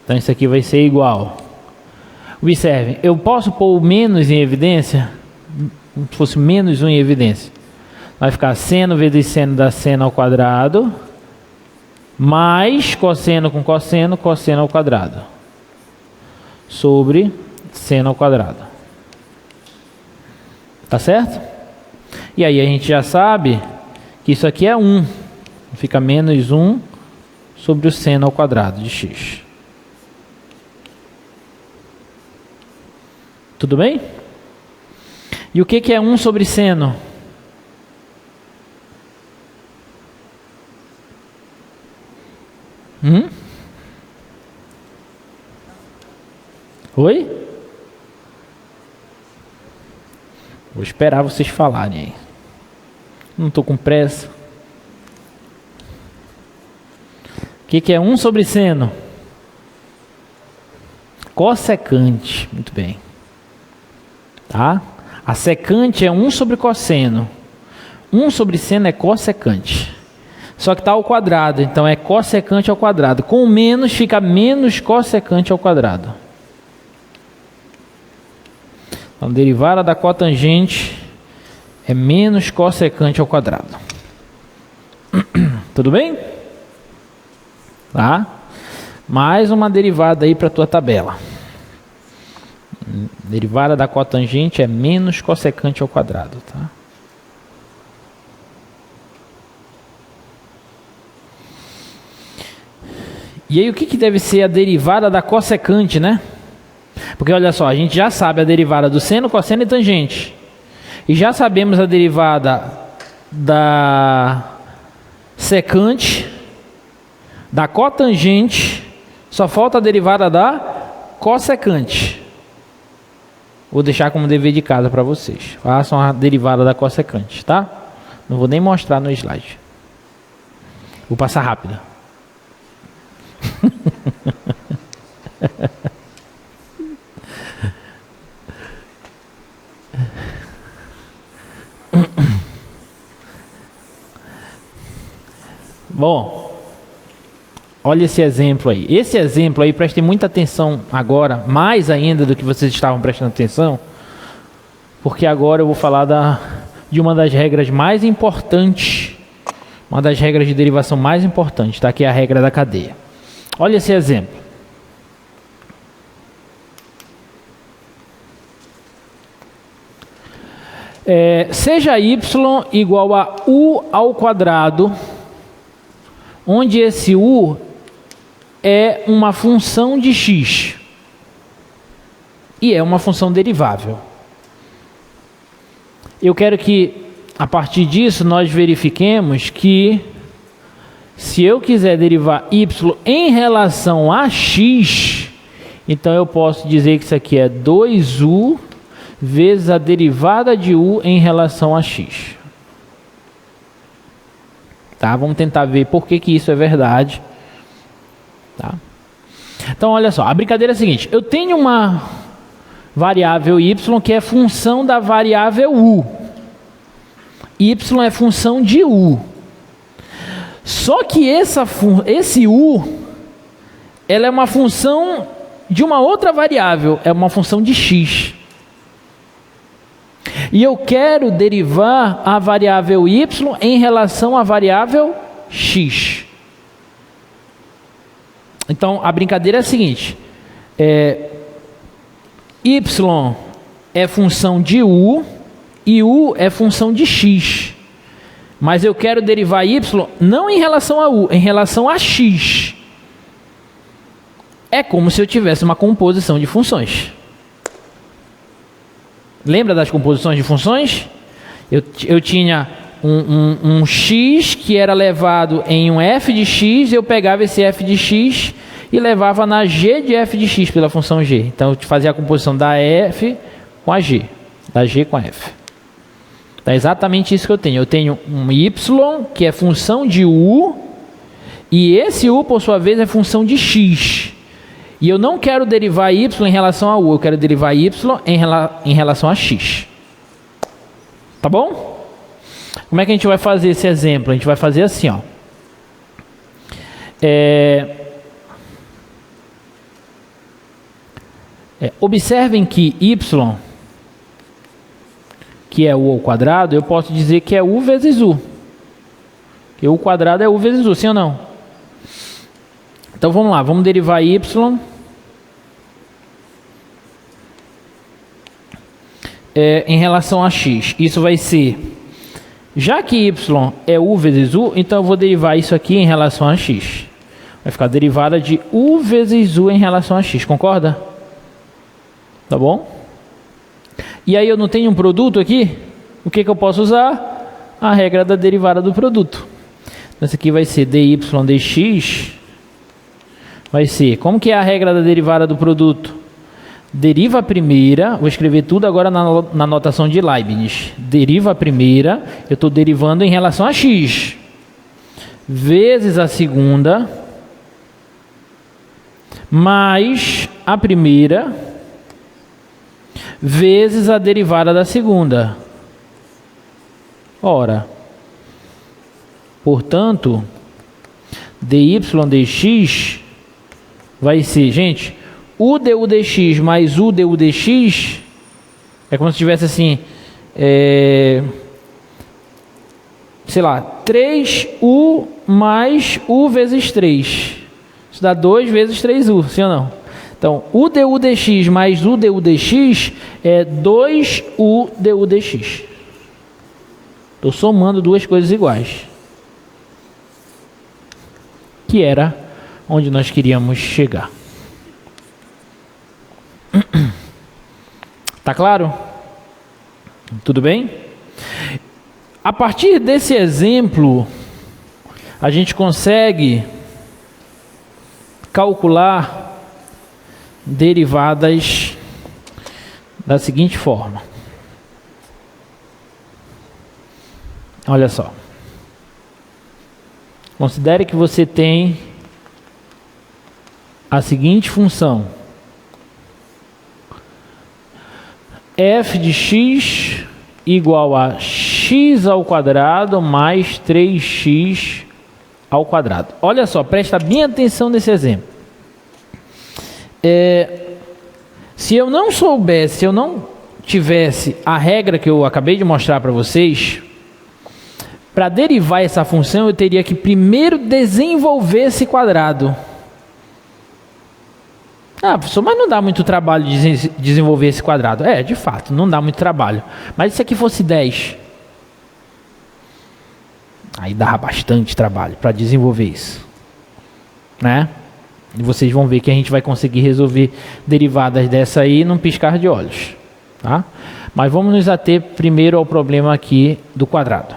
Então isso aqui vai ser igual. Observe, eu posso pôr o menos em evidência? Se fosse menos 1 em evidência. Vai ficar seno vezes seno dá seno ao quadrado, mais cosseno com cosseno, cosseno ao quadrado. Sobre seno ao quadrado. Tá certo? E aí a gente já sabe que isso aqui é 1. Fica menos 1 sobre o seno ao quadrado de x. Tudo bem? E o que é 1 sobre seno? Oi? Vou esperar vocês falarem aí. Não estou com pressa. O que é 1 sobre seno? Cossecante. Muito bem. Tá? A secante é 1 sobre cosseno. 1 sobre seno é cossecante. Só que está ao quadrado, então é cossecante ao quadrado. Com menos fica menos cossecante ao quadrado. Então, derivada da cotangente é menos cossecante ao quadrado. Tudo bem? Tá? Mais uma derivada aí para a tua tabela. Derivada da cotangente é menos cossecante ao quadrado, tá? E aí o que deve ser a derivada da cossecante, né? Porque olha só, a gente já sabe a derivada do seno, cosseno e tangente. E já sabemos a derivada da secante, da cotangente, só falta a derivada da cossecante. Vou deixar como dever de casa para vocês. Façam a derivada da cossecante, tá? Não vou nem mostrar no slide. Vou passar rápido. Bom, olha esse exemplo aí. Esse exemplo aí, prestem muita atenção agora, mais ainda do que vocês estavam prestando atenção, porque agora eu vou falar de uma das regras mais importantes, uma das regras de derivação mais importantes, tá? Que é a regra da cadeia. Olha esse exemplo. Seja y igual a u ao quadrado, onde esse u é uma função de x e é uma função derivável. Eu quero que, a partir disso, nós verifiquemos que, se eu quiser derivar y em relação a x, então eu posso dizer que isso aqui é 2u vezes a derivada de u em relação a x. Tá? Vamos tentar ver por que isso é verdade. Tá? Então, olha só, a brincadeira é a seguinte. Eu tenho uma variável y que é função da variável u. Y é função de u. Só que esse u, ela é uma função de uma outra variável, é uma função de x. E eu quero derivar a variável y em relação à variável x. Então, a brincadeira é a seguinte. Y é função de u e u é função de x. Mas eu quero derivar y não em relação a u, em relação a x. É como se eu tivesse uma composição de funções. Lembra das composições de funções? Eu tinha um x que era levado em um f de x, eu pegava esse f de x e levava na g de f de x pela função g. Então eu fazia a composição da f com a g, da g com a f. Então é exatamente isso que eu tenho. Eu tenho um y que é função de u e esse u por sua vez é função de x. E eu não quero derivar y em relação a u, eu quero derivar y em relação a x. Tá bom? Como é que a gente vai fazer esse exemplo? A gente vai fazer assim, ó. Observem que y, que é u ao quadrado, eu posso dizer que é u vezes u. Que u quadrado é u vezes u, sim ou não? Então vamos lá, vamos derivar y em relação a x. Isso vai ser Já que y é u vezes u, então eu vou derivar isso aqui em relação a x. Vai ficar derivada de u vezes u em relação a x, concorda? Tá bom? E aí eu não tenho um produto aqui? O que eu posso usar? A regra da derivada do produto. Então isso aqui vai ser dy dx. Vai ser, como que é a regra da derivada do produto? Deriva a primeira, vou escrever tudo agora na notação de Leibniz. Deriva a primeira, eu estou derivando em relação a x. Vezes a segunda, mais a primeira, vezes a derivada da segunda. Ora, portanto, dy dx vai ser, gente, u du dx mais u du dx é como se tivesse assim, sei lá, 3u mais u vezes 3. Isso dá 2 vezes 3u, sim ou não? Então, u du dx mais u du dx é 2u du dx. Estou somando duas coisas iguais. Que era onde nós queríamos chegar. Tá claro? Tudo bem? A partir desse exemplo, a gente consegue calcular derivadas da seguinte forma. Olha só. Considere que você tem a seguinte função: f de x igual a x ao quadrado mais 3x ao quadrado. Olha só, presta bem atenção nesse exemplo. Se eu não soubesse, se eu não tivesse a regra que eu acabei de mostrar para vocês, para derivar essa função eu teria que primeiro desenvolver esse quadrado. Ah, professor, mas não dá muito trabalho de desenvolver esse quadrado. De fato, não dá muito trabalho. Mas se aqui fosse 10, aí dava bastante trabalho para desenvolver isso, né? E vocês vão ver que a gente vai conseguir resolver derivadas dessa aí num piscar de olhos, tá? Mas vamos nos ater primeiro ao problema aqui do quadrado.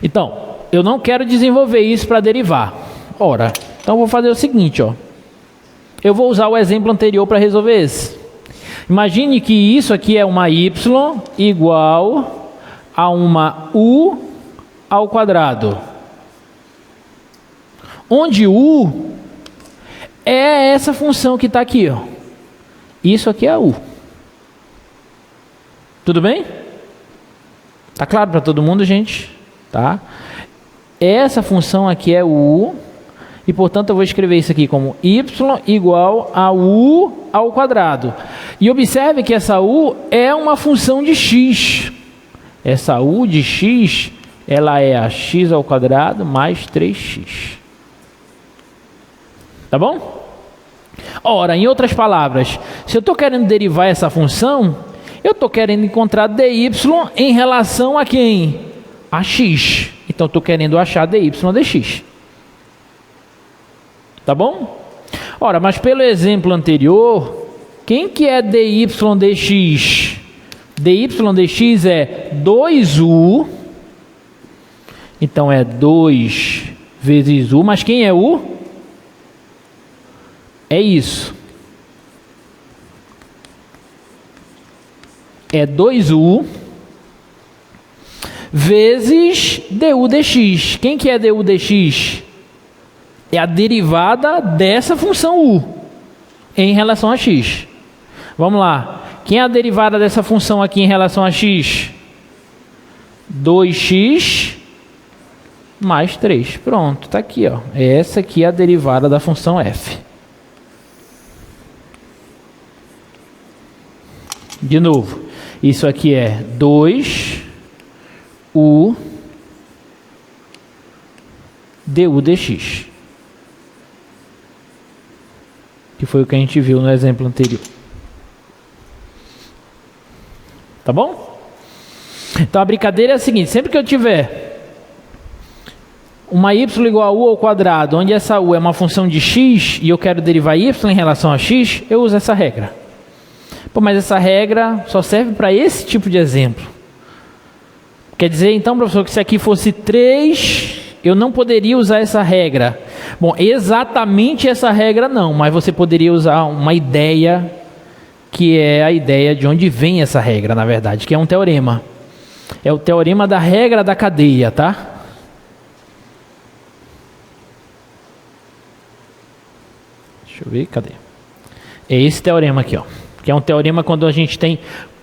Então, eu não quero desenvolver isso para derivar. Ora, então eu vou fazer o seguinte, ó. Eu vou usar o exemplo anterior para resolver esse. Imagine que isso aqui é uma y igual a uma u ao quadrado. Onde u é essa função que está aqui, ó. Isso aqui é u. Tudo bem? Tá claro para todo mundo, gente? Tá? Essa função aqui é u. E, portanto, eu vou escrever isso aqui como y igual a u ao quadrado. E observe que essa u é uma função de x. Essa u de x, ela é a x ao quadrado mais 3x. Tá bom? Ora, em outras palavras, se eu estou querendo derivar essa função, eu estou querendo encontrar dy em relação a quem? A x. Então, estou querendo achar dy dx. Tá bom? Ora, mas pelo exemplo anterior, quem que é dy dx? dy dx é 2u. Então é 2 vezes u. Mas quem é u? É isso. É 2u vezes du dx. Quem que é du dx? É a derivada dessa função u em relação a x. Vamos lá. Quem é a derivada dessa função aqui em relação a x? 2x mais 3. Pronto, está aqui, ó. Essa aqui é a derivada da função f. De novo, isso aqui é 2u du dx. Que foi o que a gente viu no exemplo anterior. Tá bom? Então a brincadeira é a seguinte: sempre que eu tiver uma y igual a u ao quadrado, onde essa u é uma função de x e eu quero derivar y em relação a x, eu uso essa regra. Pô, mas essa regra só serve para esse tipo de exemplo. Quer dizer então, professor, que se aqui fosse 3, eu não poderia usar essa regra. Bom, exatamente essa regra não, mas você poderia usar uma ideia, que é a ideia de onde vem essa regra, na verdade, que é um teorema. É o teorema da regra da cadeia, tá? Deixa eu ver, cadê? É esse teorema aqui, ó. Que é um teorema quando a gente tem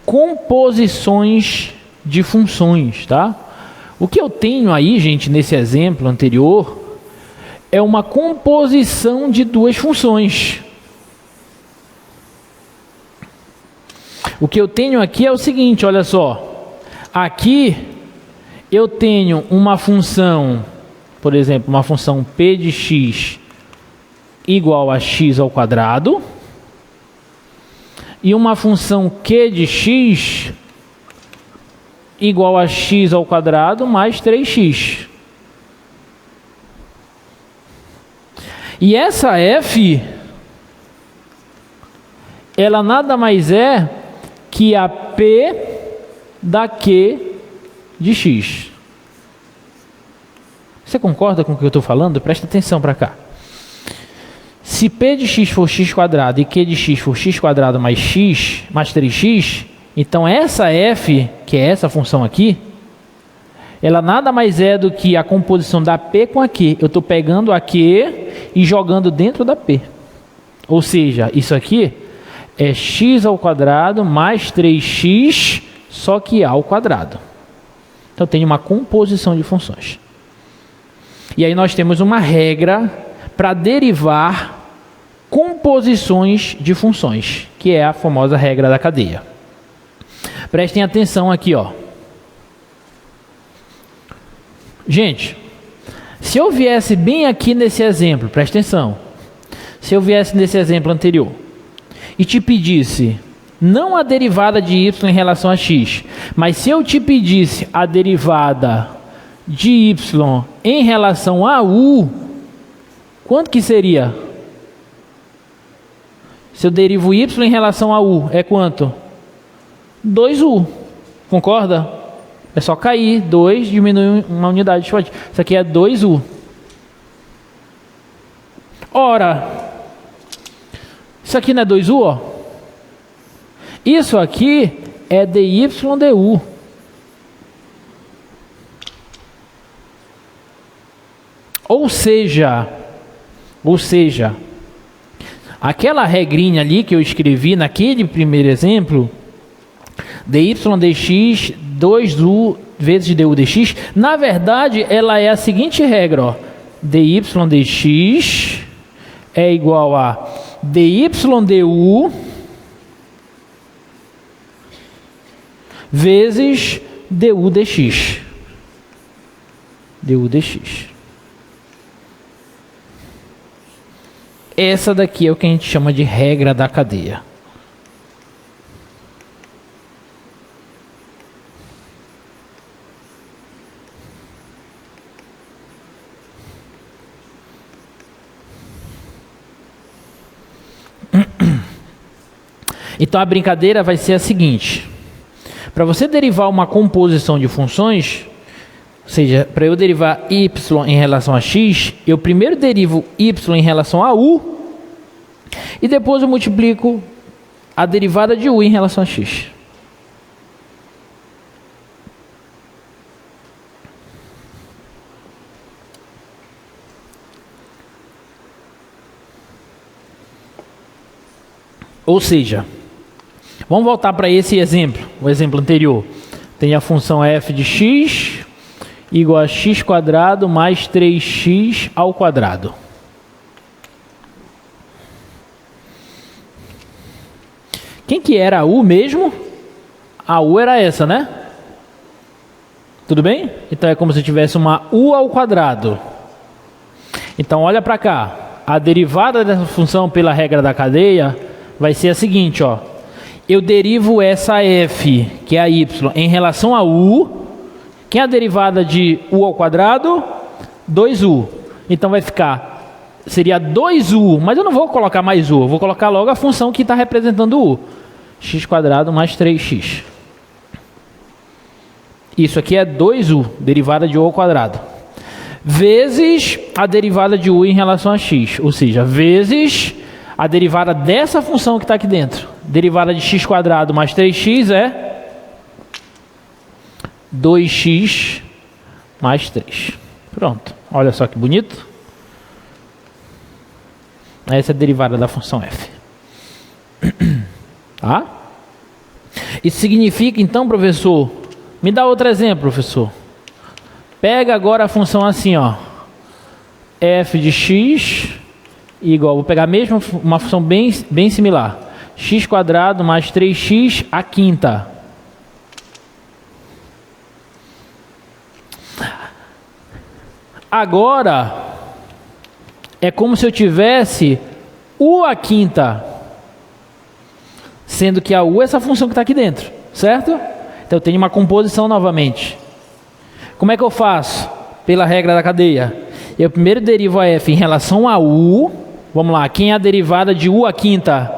composições de funções, tá? O que eu tenho aí, gente, nesse exemplo anterior, é uma composição de duas funções. O que eu tenho aqui é o seguinte, olha só. Aqui eu tenho uma função, por exemplo, uma função p de x igual a x ao quadrado, e uma função q de x igual a x ao quadrado mais 3x. E essa f, ela nada mais é que a p da q de x. Você concorda com o que eu estou falando? Presta atenção para cá. Se p de x for x quadrado e q de x for x quadrado mais x, mais 3x, então essa f, que é essa função aqui, ela nada mais é do que a composição da p com a q. Eu estou pegando a q e jogando dentro da p. Ou seja, isso aqui é x ao quadrado mais 3x, só que a ao quadrado. Então tem uma composição de funções. E aí nós temos uma regra para derivar composições de funções, que é a famosa regra da cadeia. Prestem atenção aqui, ó. Gente, se eu viesse bem aqui nesse exemplo, presta atenção. Se eu viesse nesse exemplo anterior e te pedisse não a derivada de y em relação a x, mas se eu te pedisse a derivada de y em relação a u, quanto que seria? Se eu derivo y em relação a u, é quanto? 2u. Concorda? É só cair. 2 diminui uma unidade. Isso aqui é 2u. Ora, isso aqui não é 2u, ó? Isso aqui é dy du. Ou seja, aquela regrinha ali que eu escrevi naquele primeiro exemplo, dy dx 2u vezes du dx, na verdade ela é a seguinte regra, ó. Dy dx é igual a dy du vezes du dx. Du dx. Essa daqui é o que a gente chama de regra da cadeia. Então a brincadeira vai ser a seguinte: para você derivar uma composição de funções, ou seja, para eu derivar y em relação a x, eu primeiro derivo y em relação a u e depois eu multiplico a derivada de u em relação a x. Ou seja, vamos voltar para esse exemplo, o exemplo anterior. Tem a função f de x igual a x quadrado mais 3x ao quadrado. Quem que era a u mesmo? A u era essa, né? Tudo bem? Então é como se tivesse uma u ao quadrado. Então olha para cá. A derivada dessa função pela regra da cadeia vai ser a seguinte, ó. Eu derivo essa f, que que é a y, em relação a u, quem é a derivada de u ao quadrado? 2u. Então vai ficar, seria 2u, mas eu não vou colocar mais u, eu vou colocar logo a função que está representando u. x² mais 3x. Isso aqui é 2u, derivada de u ao quadrado. Vezes a derivada de u em relação a x. Ou seja, vezes a derivada dessa função que está aqui dentro. Derivada de x² mais 3x é 2x mais 3. Pronto. Olha só que bonito. Essa é a derivada da função f. Tá? Isso significa, então, professor... Me dá outro exemplo, professor. Pega agora a função assim, ó. F de x igual... Vou pegar mesmo uma função bem similar. x² mais 3x à quinta. Agora, é como se eu tivesse u à quinta. Sendo que a u é essa função que está aqui dentro, certo? Então eu tenho uma composição novamente. Como é que eu faço? Pela regra da cadeia. Eu primeiro derivo a f em relação a u. Vamos lá, quem é a derivada de u à quinta?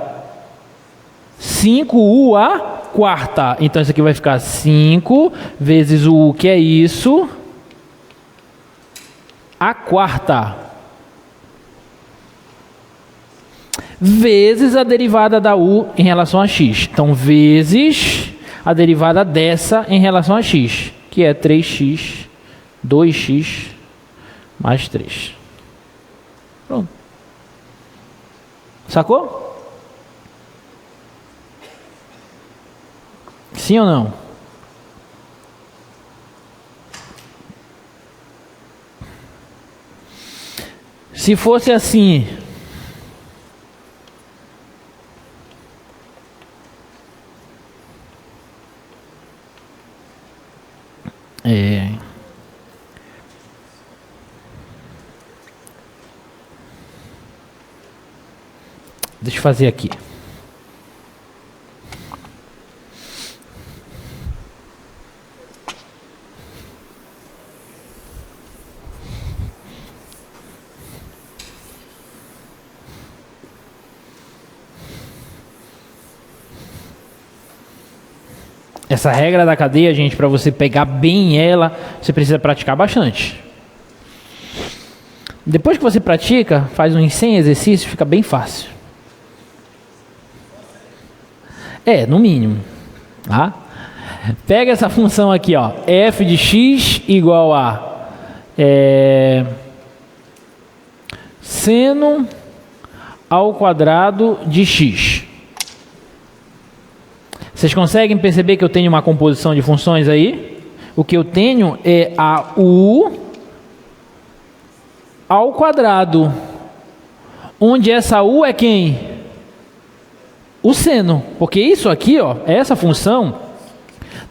5u à quarta. Então isso aqui vai ficar 5 vezes o u, que é isso, à quarta. Vezes a derivada da u em relação a x. Então, vezes a derivada dessa em relação a x, que é 3x, 2x mais 3. Pronto. Sacou? Sim ou não? Se fosse assim... Deixa eu fazer aqui. Essa regra da cadeia, gente, para você pegar bem ela, você precisa praticar bastante. Depois que você pratica, faz uns 100 exercícios, fica bem fácil. No mínimo. Tá? Pega essa função aqui, ó, f de x igual a seno ao quadrado de x. Vocês conseguem perceber que eu tenho uma composição de funções aí? O que eu tenho é a u ao quadrado, onde essa u é quem? O seno, porque isso aqui, ó, essa função,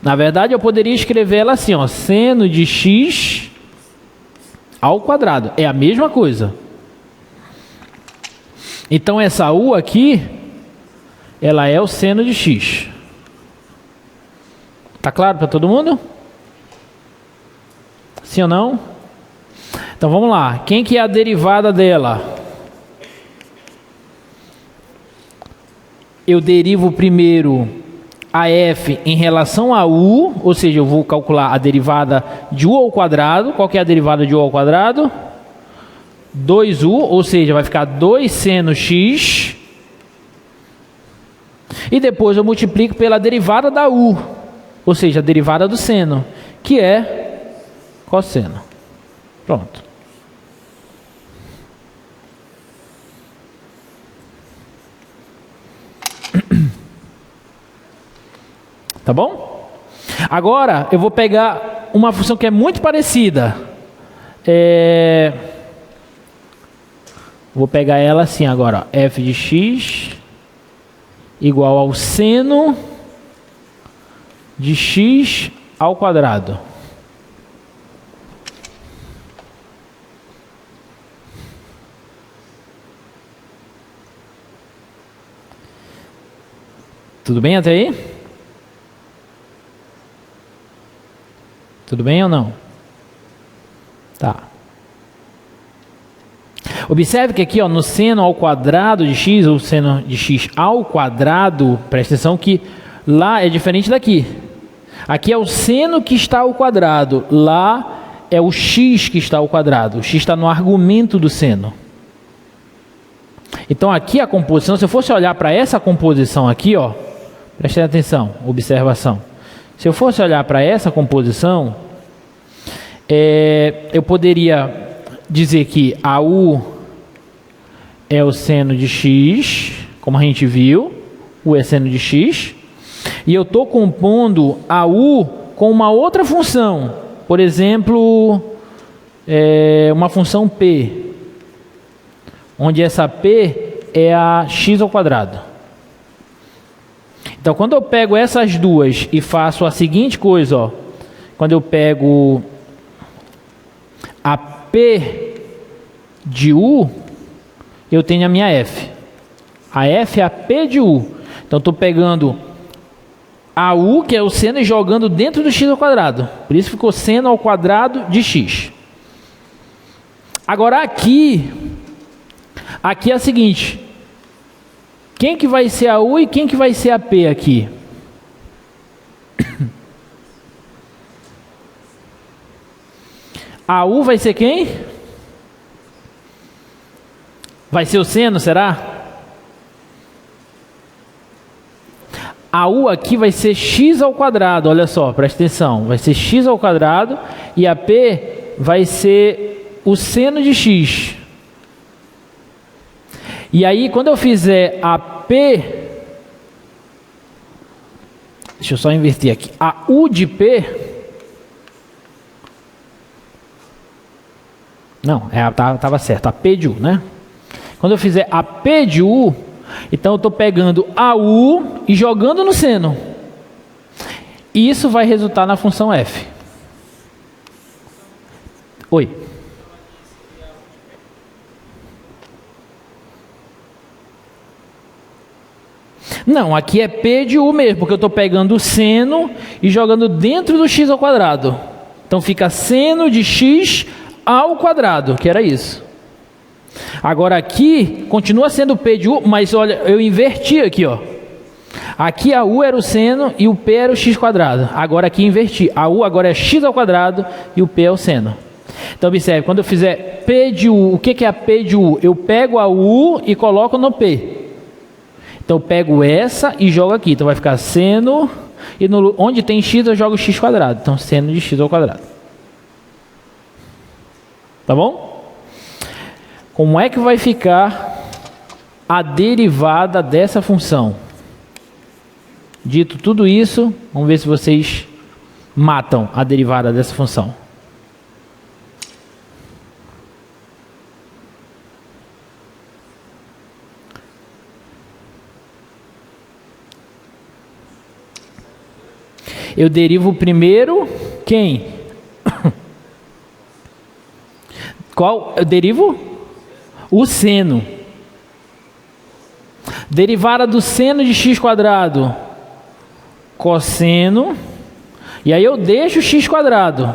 na verdade eu poderia escrever ela assim, ó, seno de x ao quadrado, é a mesma coisa. Então essa u aqui, ela é o seno de x. Tá claro para todo mundo? Sim ou não? Então vamos lá, quem que é a derivada dela? Eu derivo primeiro a f em relação a u, ou seja, eu vou calcular a derivada de u ao quadrado. Qual que é a derivada de u ao quadrado? 2u, ou seja, vai ficar 2 seno x. E depois eu multiplico pela derivada da u, ou seja, a derivada do seno, que é cosseno. Pronto. Tá bom? Agora eu vou pegar uma função que é muito parecida. Vou pegar ela assim agora, ó. F de x igual ao seno de x ao quadrado. Tudo bem até aí? Tudo bem ou não? Tá. Observe que aqui, ó, no seno ao quadrado de x, ou seno de x ao quadrado, presta atenção que lá é diferente daqui. Aqui é o seno que está ao quadrado, lá é o x que está ao quadrado. O x está no argumento do seno. Então aqui a composição, se eu fosse olhar para essa composição aqui, ó, prestem atenção, observação. Se eu fosse olhar para essa composição, eu poderia dizer que a u é o seno de x, como a gente viu, u é seno de x, e eu estou compondo a u com uma outra função, por exemplo, uma função p, onde essa p é a x ao quadrado. Então, quando eu pego essas duas e faço a seguinte coisa, ó, quando eu pego a P de U, eu tenho a minha F. A F é a P de U. Então, estou pegando a U, que é o seno, e jogando dentro do x ao quadrado. Por isso ficou seno ao quadrado de x. Agora, aqui é o seguinte. Quem que vai ser a U e quem que vai ser a P aqui? A U vai ser quem? Vai ser o seno, será? A U aqui vai ser x ao quadrado, olha só, presta atenção. Vai ser x ao quadrado e a P vai ser o seno de x. E aí, quando eu fizer a P, deixa eu só inverter aqui, a U de P, não, estava certo, a P de U, né? Quando eu fizer a P de U, então eu estou pegando a U e jogando no seno. E isso vai resultar na função F. Oi. Não, aqui é P de U mesmo, porque eu estou pegando o seno e jogando dentro do x ao quadrado. Então fica seno de x ao quadrado, que era isso. Agora aqui continua sendo P de U, mas olha, eu inverti aqui, ó. Aqui a U era o seno e o P era o x quadrado. Agora aqui inverti. A U agora é x ao quadrado e o P é o seno. Então observe, quando eu fizer P de U, o que é a P de U? Eu pego a U e coloco no P. Então eu pego essa e jogo aqui. Então vai ficar seno, e onde tem x eu jogo x quadrado. Então seno de x ao quadrado. Tá bom? Como é que vai ficar a derivada dessa função? Dito tudo isso, vamos ver se vocês matam a derivada dessa função. Eu derivo primeiro quem? Qual? Eu derivo? O seno. Derivada do seno de x quadrado. Cosseno. E aí eu deixo x quadrado.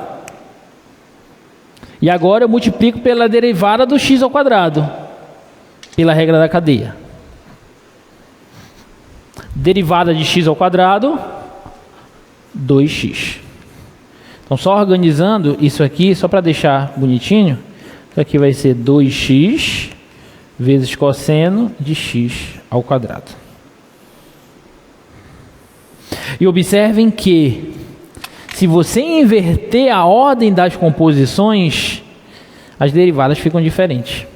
E agora eu multiplico pela derivada do x ao quadrado. Pela regra da cadeia. Derivada de x ao quadrado. 2x. Então só organizando isso aqui, só para deixar bonitinho, isso aqui vai ser 2x vezes cosseno de x ao quadrado. E observem que se você inverter a ordem das composições, as derivadas ficam diferentes.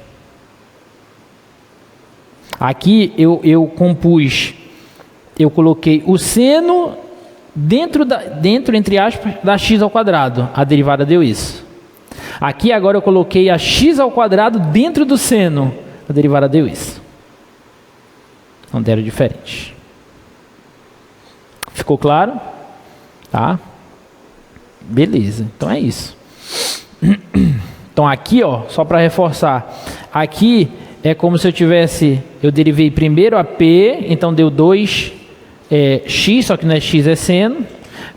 Aqui eu coloquei o seno dentro, entre aspas, da x ao quadrado. A derivada deu isso. Aqui agora eu coloquei a x ao quadrado dentro do seno. A derivada deu isso. Então deram diferente. Ficou claro? Tá? Beleza. Então é isso. Então aqui, ó, só para reforçar. Aqui é como se eu derivei primeiro a P, então deu 2x, só que não é x, é seno.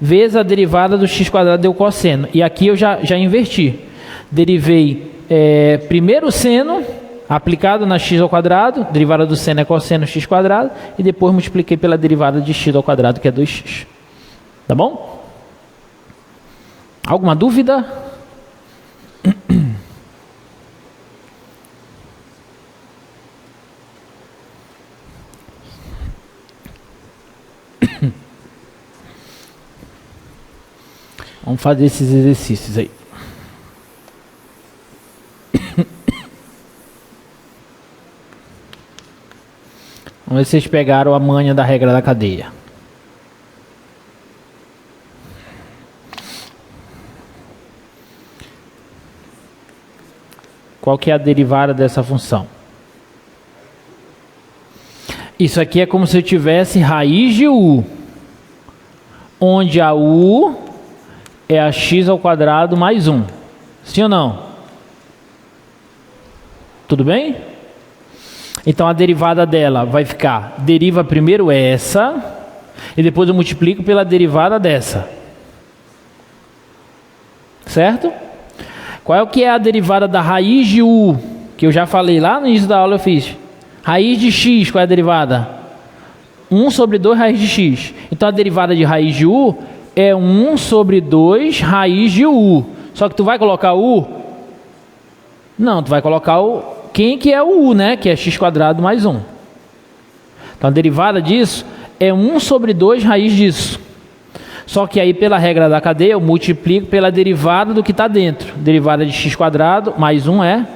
vezes a derivada do x quadrado deu cosseno. E aqui eu já inverti. Derivei primeiro o seno aplicado na x ao quadrado, derivada do seno é cosseno x quadrado, e depois multipliquei pela derivada de x ao quadrado, que é 2x. Tá bom? Alguma dúvida? Vamos fazer esses exercícios aí. Vamos ver se vocês pegaram a manha da regra da cadeia. Qual que é a derivada dessa função? Isso aqui é como se eu tivesse raiz de u, onde a u é a x ao quadrado mais 1. Sim ou não? Tudo bem? Então a derivada dela vai ficar, deriva primeiro essa, e depois eu multiplico pela derivada dessa. Certo? Qual é o que é a derivada da raiz de u? Que eu já falei lá no início da aula, eu fiz. Raiz de x, qual é a derivada? 1 sobre 2 raiz de x. Então a derivada de raiz de u é 1 sobre 2 raiz de u. Só que tu vai colocar u? Não, tu vai colocar o... Quem que é o u, né? Que é x quadrado mais 1. Então a derivada disso é 1 sobre 2 raiz disso. Só que aí pela regra da cadeia eu multiplico pela derivada do que está dentro. Derivada de x quadrado mais 1 é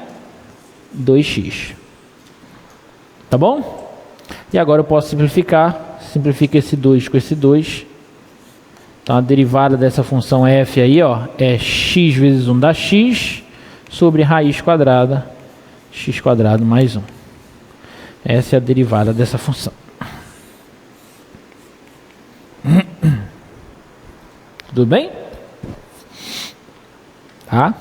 2x. Tá bom? E agora eu posso simplificar. Simplifico esse 2 com esse 2. Então a derivada dessa função f aí, ó, é x vezes 1 da x sobre raiz quadrada x quadrado mais 1. Essa é a derivada dessa função. Tudo bem? Tá?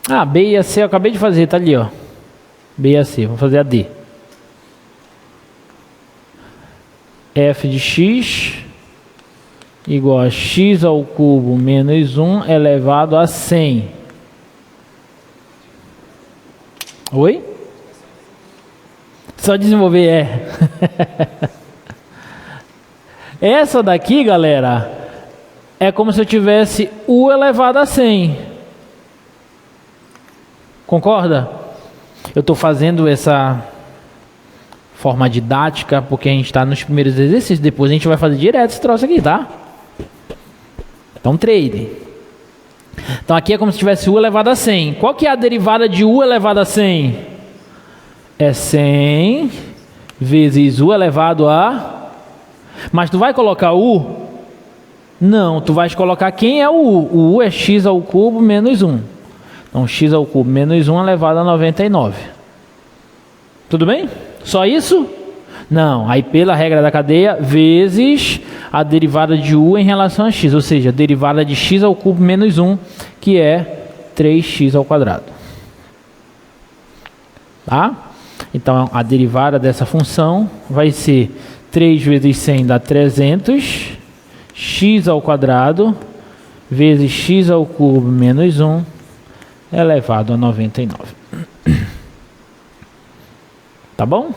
Ah, B e a C eu acabei de fazer, tá ali, ó. B e a C, vamos fazer a D. F de x igual a x ao cubo menos 1 elevado a 100. Oi? Só desenvolver Essa daqui, galera, é como se eu tivesse u elevado a 100. Concorda? Eu estou fazendo essa forma didática porque a gente está nos primeiros exercícios. Depois a gente vai fazer direto esse troço aqui, tá? Então, trade. Então, aqui é como se tivesse u elevado a 100. Qual que é a derivada de u elevado a 100? É 100 vezes u elevado a... Mas tu vai colocar u? Não, tu vais colocar quem é o u. O u é x ao cubo menos 1. Então, x ao cubo menos 1 elevado a 99. Tudo bem? Só isso? Não. Aí, pela regra da cadeia, vezes a derivada de u em relação a x. Ou seja, a derivada de x ao cubo menos 1, que é 3x ao quadrado. Tá? Então, a derivada dessa função vai ser 3 vezes 100 dá 300. X ao quadrado vezes x ao cubo menos 1 elevado a 99. Tá bom?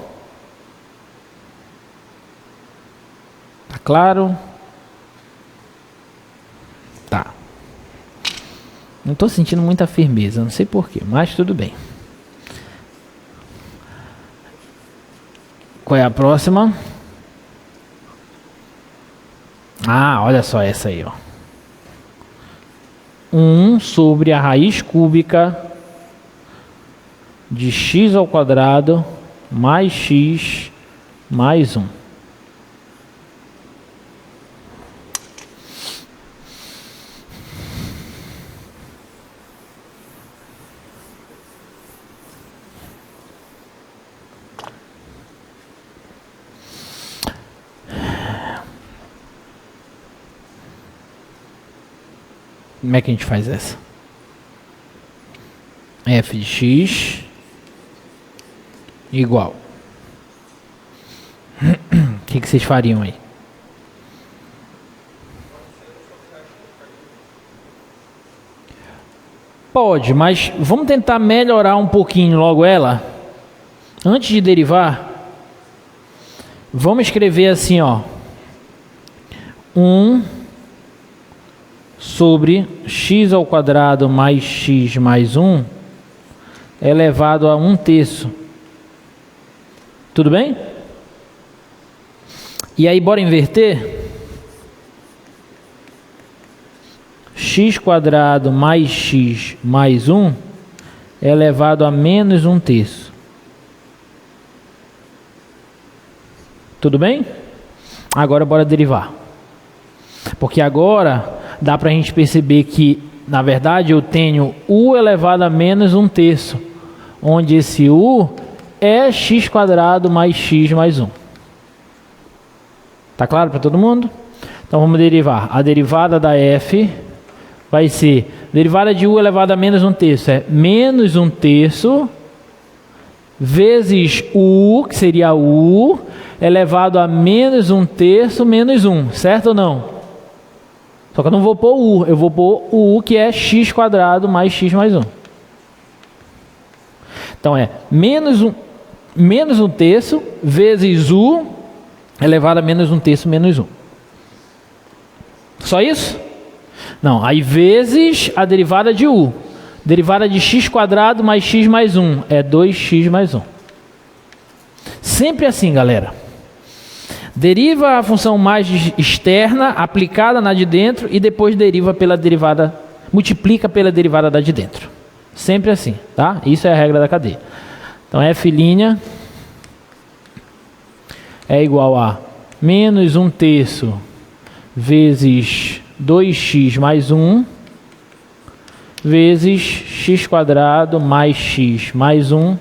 Tá claro? Tá. Não estou sentindo muita firmeza, não sei porquê, mas tudo bem. Qual é a próxima? Ah, olha só essa aí, ó. 1 sobre a raiz cúbica de x ao quadrado mais x mais 1. Como é que a gente faz essa? F de x igual. O que vocês fariam aí? Pode, mas vamos tentar melhorar um pouquinho logo ela. Antes de derivar, vamos escrever assim, ó. 1 sobre x ao quadrado mais x mais 1 elevado a 1/3. Tudo bem? E aí, bora inverter? X quadrado mais x mais 1 elevado a menos 1/3. Tudo bem? Agora bora derivar. Porque agora dá para a gente perceber que, na verdade, eu tenho u elevado a menos 1/3, onde esse u é x quadrado mais x mais 1. Tá claro para todo mundo? Então vamos derivar. A derivada da f vai ser, derivada de u elevado a menos 1/3 é menos 1/3 vezes u, que seria u, elevado a menos 1/3 menos 1, certo ou não? Só que eu não vou pôr u, eu vou pôr o u, que é x quadrado mais x mais 1. Então é menos 1/3 vezes u elevado a menos 1/3 menos 1. Só isso? Não, aí vezes a derivada de u. Derivada de x quadrado mais x mais 1 é 2x mais 1. Sempre assim, galera. Deriva a função mais externa aplicada na de dentro e depois deriva pela derivada, multiplica pela derivada da de dentro. Sempre assim, tá? Isso é a regra da cadeia. Então f' é igual a menos 1/3 vezes 2x mais 1 vezes x quadrado mais x mais 1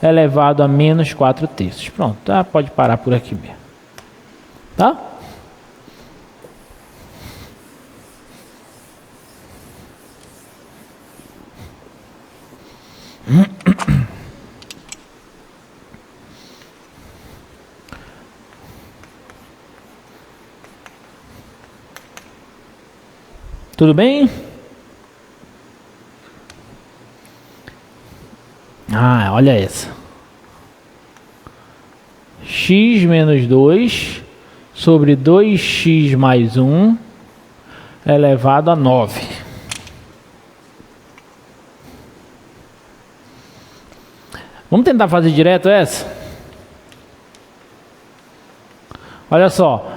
elevado a menos 4/3. Pronto, tá? Pode parar por aqui mesmo. Tá? Tudo bem? Ah, olha essa. X menos 2 sobre 2x mais 1 elevado a 9. Vamos tentar fazer direto essa? Olha só.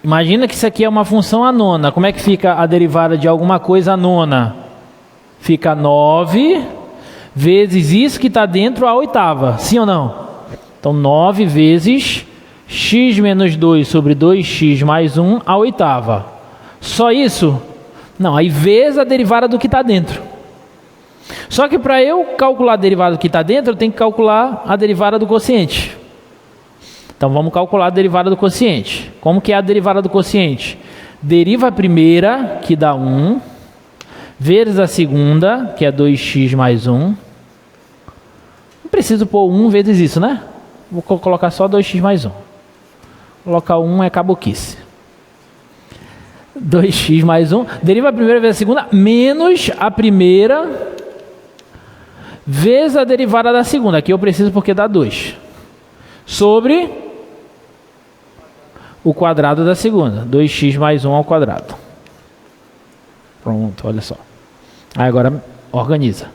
Imagina que isso aqui é uma função a nona. Como é que fica a derivada de alguma coisa a nona? Fica 9 vezes isso que está dentro a oitava. Sim ou não? Então 9 vezes x menos 2 sobre 2x mais 1 a oitava. Só isso? Não, aí vezes a derivada do que está dentro. Só que para eu calcular a derivada do que está dentro, eu tenho que calcular a derivada do quociente. Então vamos calcular a derivada do quociente. Como que é a derivada do quociente? Deriva a primeira, que dá 1, vezes a segunda, que é 2x mais 1. Não preciso pôr 1 vezes isso, né? Vou colocar só 2x mais 1. Colocar 1 é caboquice. 2x mais 1. Deriva a primeira vezes a segunda, menos a primeira vezes a derivada da segunda. Aqui eu preciso porque dá 2. Sobre o quadrado da segunda. 2x mais 1 ao quadrado. Pronto, olha só. Aí agora organiza.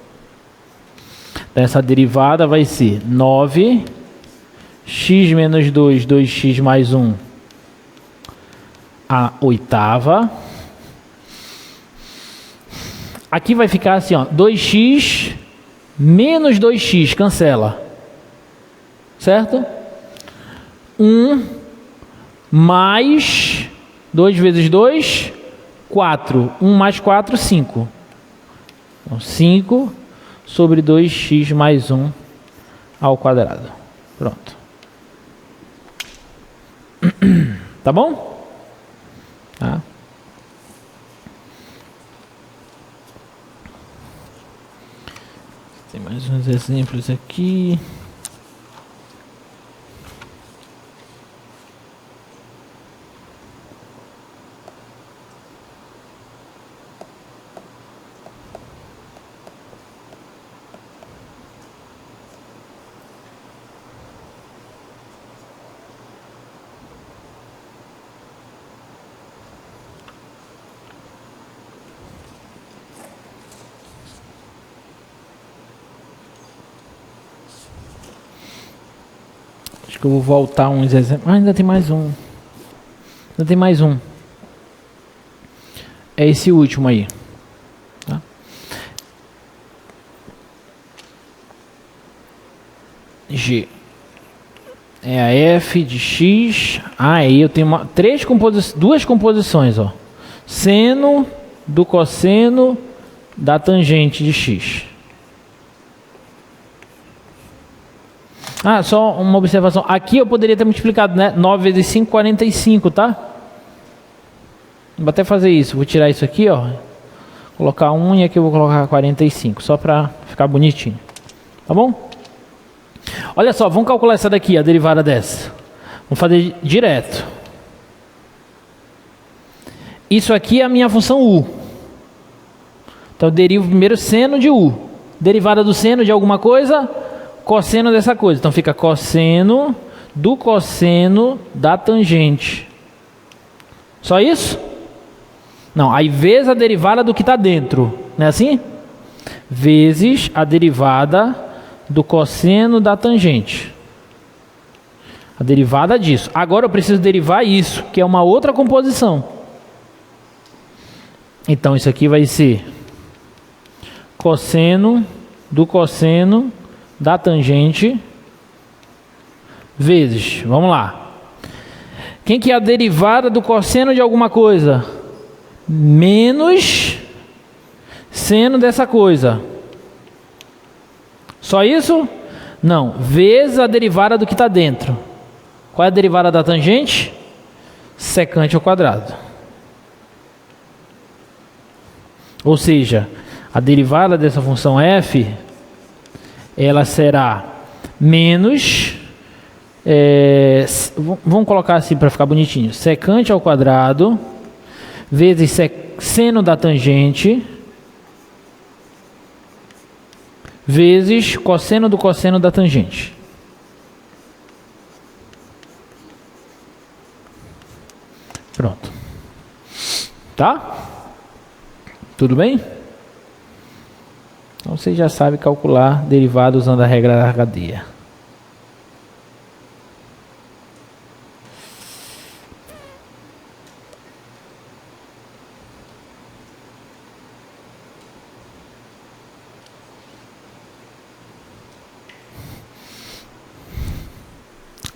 Essa derivada vai ser 9 x menos 2, 2x mais 1 a oitava. Aqui vai ficar assim, ó, 2x menos 2x, cancela. Certo? 1 mais 2 vezes 2, 4. 1 mais 4, 5. Então, 5 sobre 2x mais 1 ao quadrado. Pronto. Tá bom? Tá. Tem mais uns exemplos aqui. Acho que eu vou voltar uns exemplos. Ah, ainda tem mais um. Ainda tem mais um. É esse último aí. Tá? G. É a f de x. Ah, aí eu tenho duas composições, ó. Seno do cosseno da tangente de x. Ah, só uma observação. Aqui eu poderia ter multiplicado, né? 9 vezes 5, 45, tá? Vou até fazer isso. Vou tirar isso aqui, ó. Colocar 1 e aqui eu vou colocar 45. Só para ficar bonitinho. Tá bom? Olha só, vamos calcular essa daqui, a derivada dessa. Vamos fazer direto. Isso aqui é a minha função u. Então eu derivo primeiro seno de u. Derivada do seno de alguma coisa, cosseno dessa coisa. Então fica cosseno do cosseno da tangente. Só isso? Não, aí vezes a derivada do que está dentro. Não é assim? Vezes a derivada do cosseno da tangente. A derivada disso. Agora eu preciso derivar isso, que é uma outra composição. Então isso aqui vai ser cosseno do cosseno da tangente vezes, vamos lá. Quem que é a derivada do cosseno de alguma coisa? Menos seno dessa coisa. Só isso? Não. Vezes a derivada do que está dentro. Qual é a derivada da tangente? Secante ao quadrado. Ou seja, a derivada dessa função f, ela será menos, vamos colocar assim para ficar bonitinho, secante ao quadrado, vezes seno da tangente, vezes cosseno do cosseno da tangente. Pronto. Tá? Tudo bem? Então você já sabe calcular derivada usando a regra da cadeia.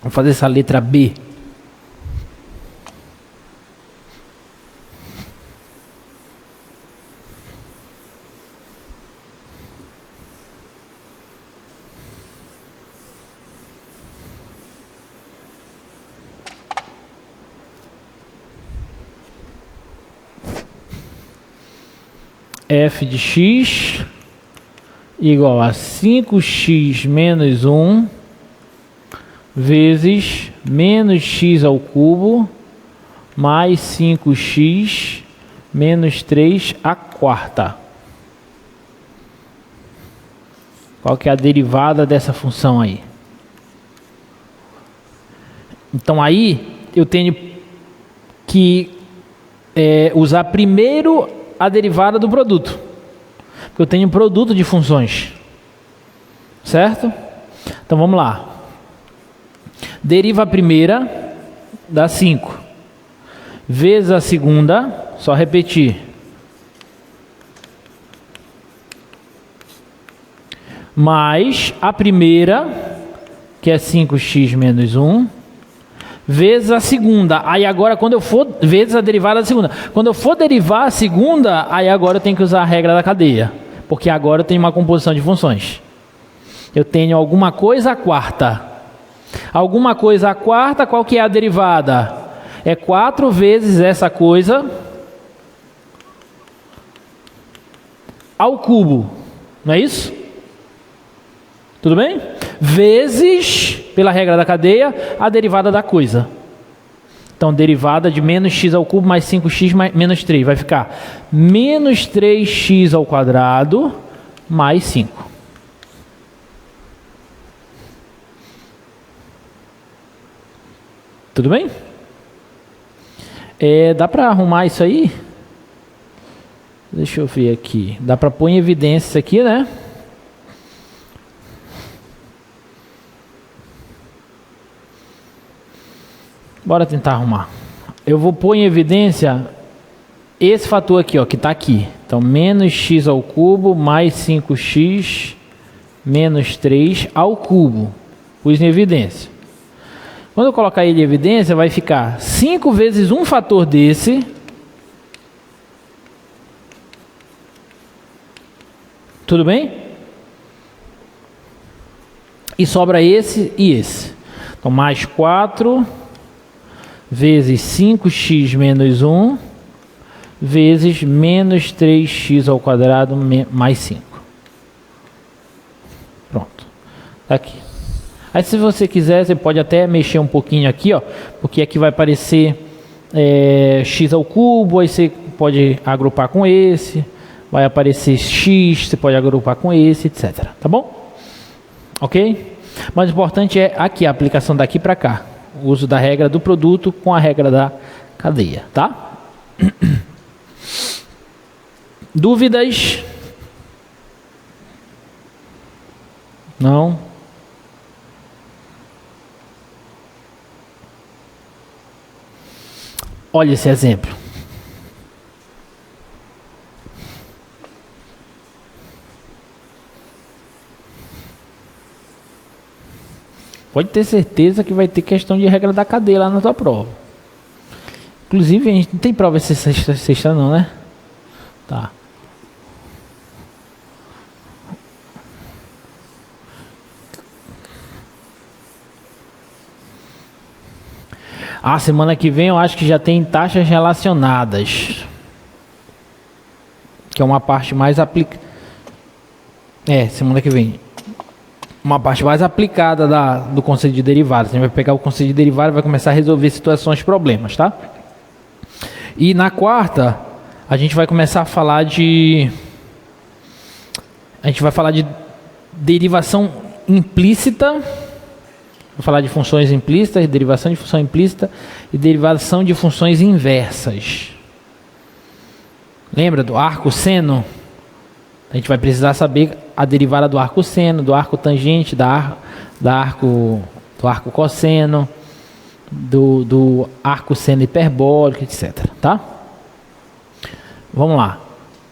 Vamos fazer essa letra B. F de x igual a 5x menos 1 vezes menos x ao cubo mais 5x menos 3 à quarta. Qual que é a derivada dessa função aí? Então aí eu tenho que usar primeiro a derivada do produto. Porque eu tenho um produto de funções. Certo? Então vamos lá. Deriva a primeira, dá 5. Vezes a segunda, só repetir. Mais a primeira, que é 5x menos 1. Vezes a segunda. Aí agora quando eu for... Vezes a derivada da segunda. Quando eu for derivar a segunda, aí agora eu tenho que usar a regra da cadeia. Porque agora eu tenho uma composição de funções. Eu tenho alguma coisa à quarta. Alguma coisa à quarta, qual que é a derivada? É 4 vezes essa coisa ao cubo. Não é isso? Tudo bem? Vezes, pela regra da cadeia, a derivada da coisa. Então, derivada de menos x ao cubo mais 5x menos 3. Vai ficar menos 3x ao quadrado mais 5. Tudo bem? Dá para arrumar isso aí? Deixa eu ver aqui. Dá para pôr em evidência isso aqui, né? Bora tentar arrumar. Eu vou pôr em evidência esse fator aqui, ó, que está aqui. Então, menos x ao cubo mais 5x menos 3 ao cubo. Pus em evidência. Quando eu colocar ele em evidência, vai ficar 5 vezes um fator desse. Tudo bem? E sobra esse e esse. Então, mais 4... vezes 5x menos 1, vezes menos 3x ao quadrado mais 5. Pronto. Tá aqui. Aí se você quiser, você pode até mexer um pouquinho aqui, ó, porque aqui vai aparecer x ao cubo, aí você pode agrupar com esse, vai aparecer x, você pode agrupar com esse, etc. Tá bom? Ok? Mas o importante é aqui, a aplicação daqui para cá. O uso da regra do produto com a regra da cadeia, tá? Dúvidas? Não? Olha esse exemplo. Pode ter certeza que vai ter questão de regra da cadeia lá na tua prova. Inclusive, a gente não tem prova essa sexta não, né? Tá. A semana que vem eu acho que já tem taxas relacionadas. Que é uma parte mais aplicada. Semana que vem. Uma parte mais aplicada do conceito de derivadas. A gente vai pegar o conceito de derivada e vai começar a resolver situações, problemas, tá? E na quarta, a gente vai começar a falar de... derivação implícita. Vou falar de funções implícitas, derivação de função implícita e derivação de funções inversas. Lembra do arco seno? A gente vai precisar saber a derivada do arco seno, do arco tangente, do arco cosseno, do arco seno hiperbólico, etc. Tá? Vamos lá.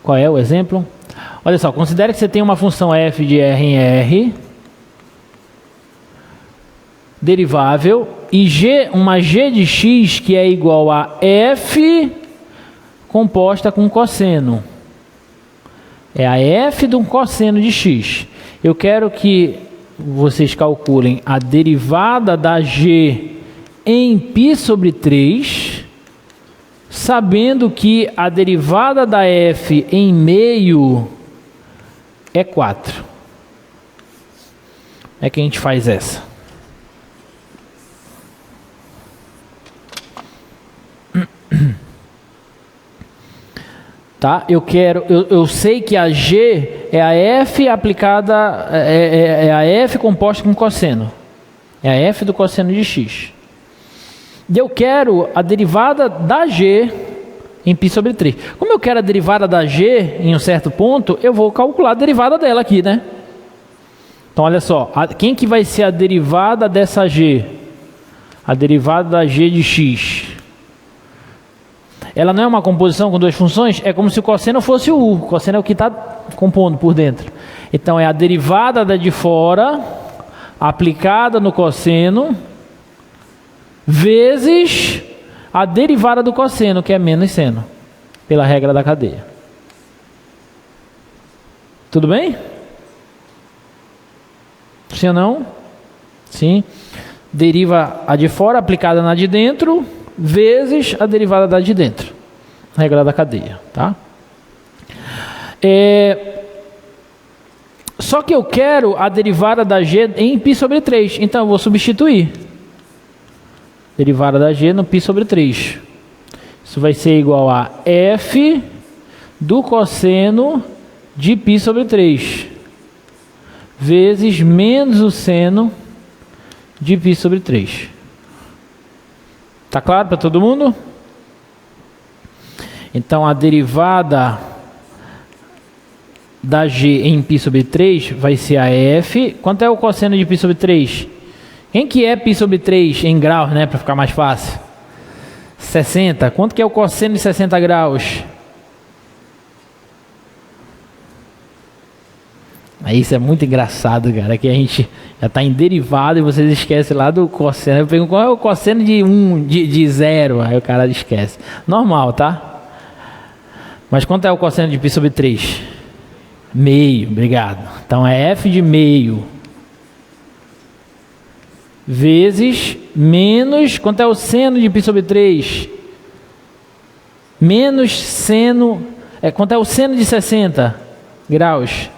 Qual é o exemplo? Olha só, considere que você tem uma função f de r em r, derivável, e uma g de x que é igual a f composta com cosseno. É a f de um cosseno de x. Eu quero que vocês calculem a derivada da g em π sobre 3, sabendo que a derivada da f em meio é 4. É que a gente faz essa. Tá? Eu sei que a g é a f aplicada, é a f composta com cosseno. É a f do cosseno de x. E eu quero a derivada da g em π sobre 3. Como eu quero a derivada da g em um certo ponto, eu vou calcular a derivada dela aqui, né? Então, olha só. Quem que vai ser a derivada dessa g? A derivada da g de x. Ela não é uma composição com duas funções? É como se o cosseno fosse o u. O cosseno é o que está compondo por dentro. Então, é a derivada da de fora, aplicada no cosseno, vezes a derivada do cosseno, que é menos seno, pela regra da cadeia. Tudo bem? Sim ou não? Sim. Deriva a de fora, aplicada na de dentro, vezes a derivada da de dentro. Regra da cadeia, tá? Só que eu quero a derivada da g em π sobre 3. Então eu vou substituir. Derivada da g no π sobre 3. Isso vai ser igual a f do cosseno de π sobre 3. Vezes menos o seno de π sobre 3. Tá claro para todo mundo? Então a derivada da g em π sobre 3 vai ser a f. Quanto é o cosseno de π sobre 3? Quem que é π sobre 3 em graus, né? Para ficar mais fácil. 60. Quanto que é o cosseno de 60 graus? Aí isso é muito engraçado, cara, que a gente já está em derivada e vocês esquecem lá do cosseno. Eu pergunto, qual é o cosseno de 0? Aí o cara esquece. Normal, tá? Mas quanto é o cosseno de π sobre 3? Meio, obrigado. Então é f de meio vezes menos, quanto é o seno de π sobre 3? Menos seno, quanto é o seno de 60 graus?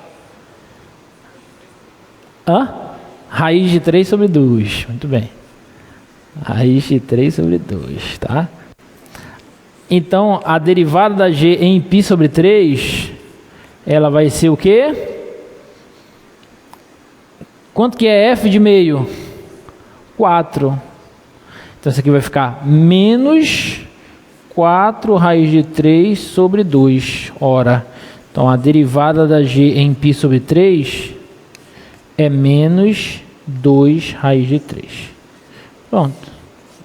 Raiz de 3 sobre 2. Muito bem. Raiz de 3 sobre 2, tá? Então, a derivada da g em π sobre 3, ela vai ser o quê? Quanto que é f de meio? 4. Então, isso aqui vai ficar menos 4 raiz de 3 sobre 2. Ora, então, a derivada da g em π sobre 3 é menos 2 raiz de 3. Pronto.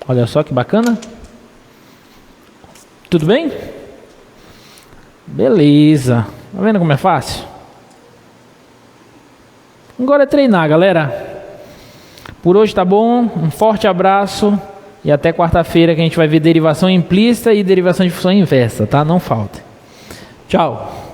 Olha só que bacana. Tudo bem? Beleza. Tá vendo como é fácil? Agora é treinar, galera. Por hoje tá bom. Um forte abraço. E até quarta-feira que a gente vai ver derivação implícita e derivação de função inversa, tá? Não falta. Tchau.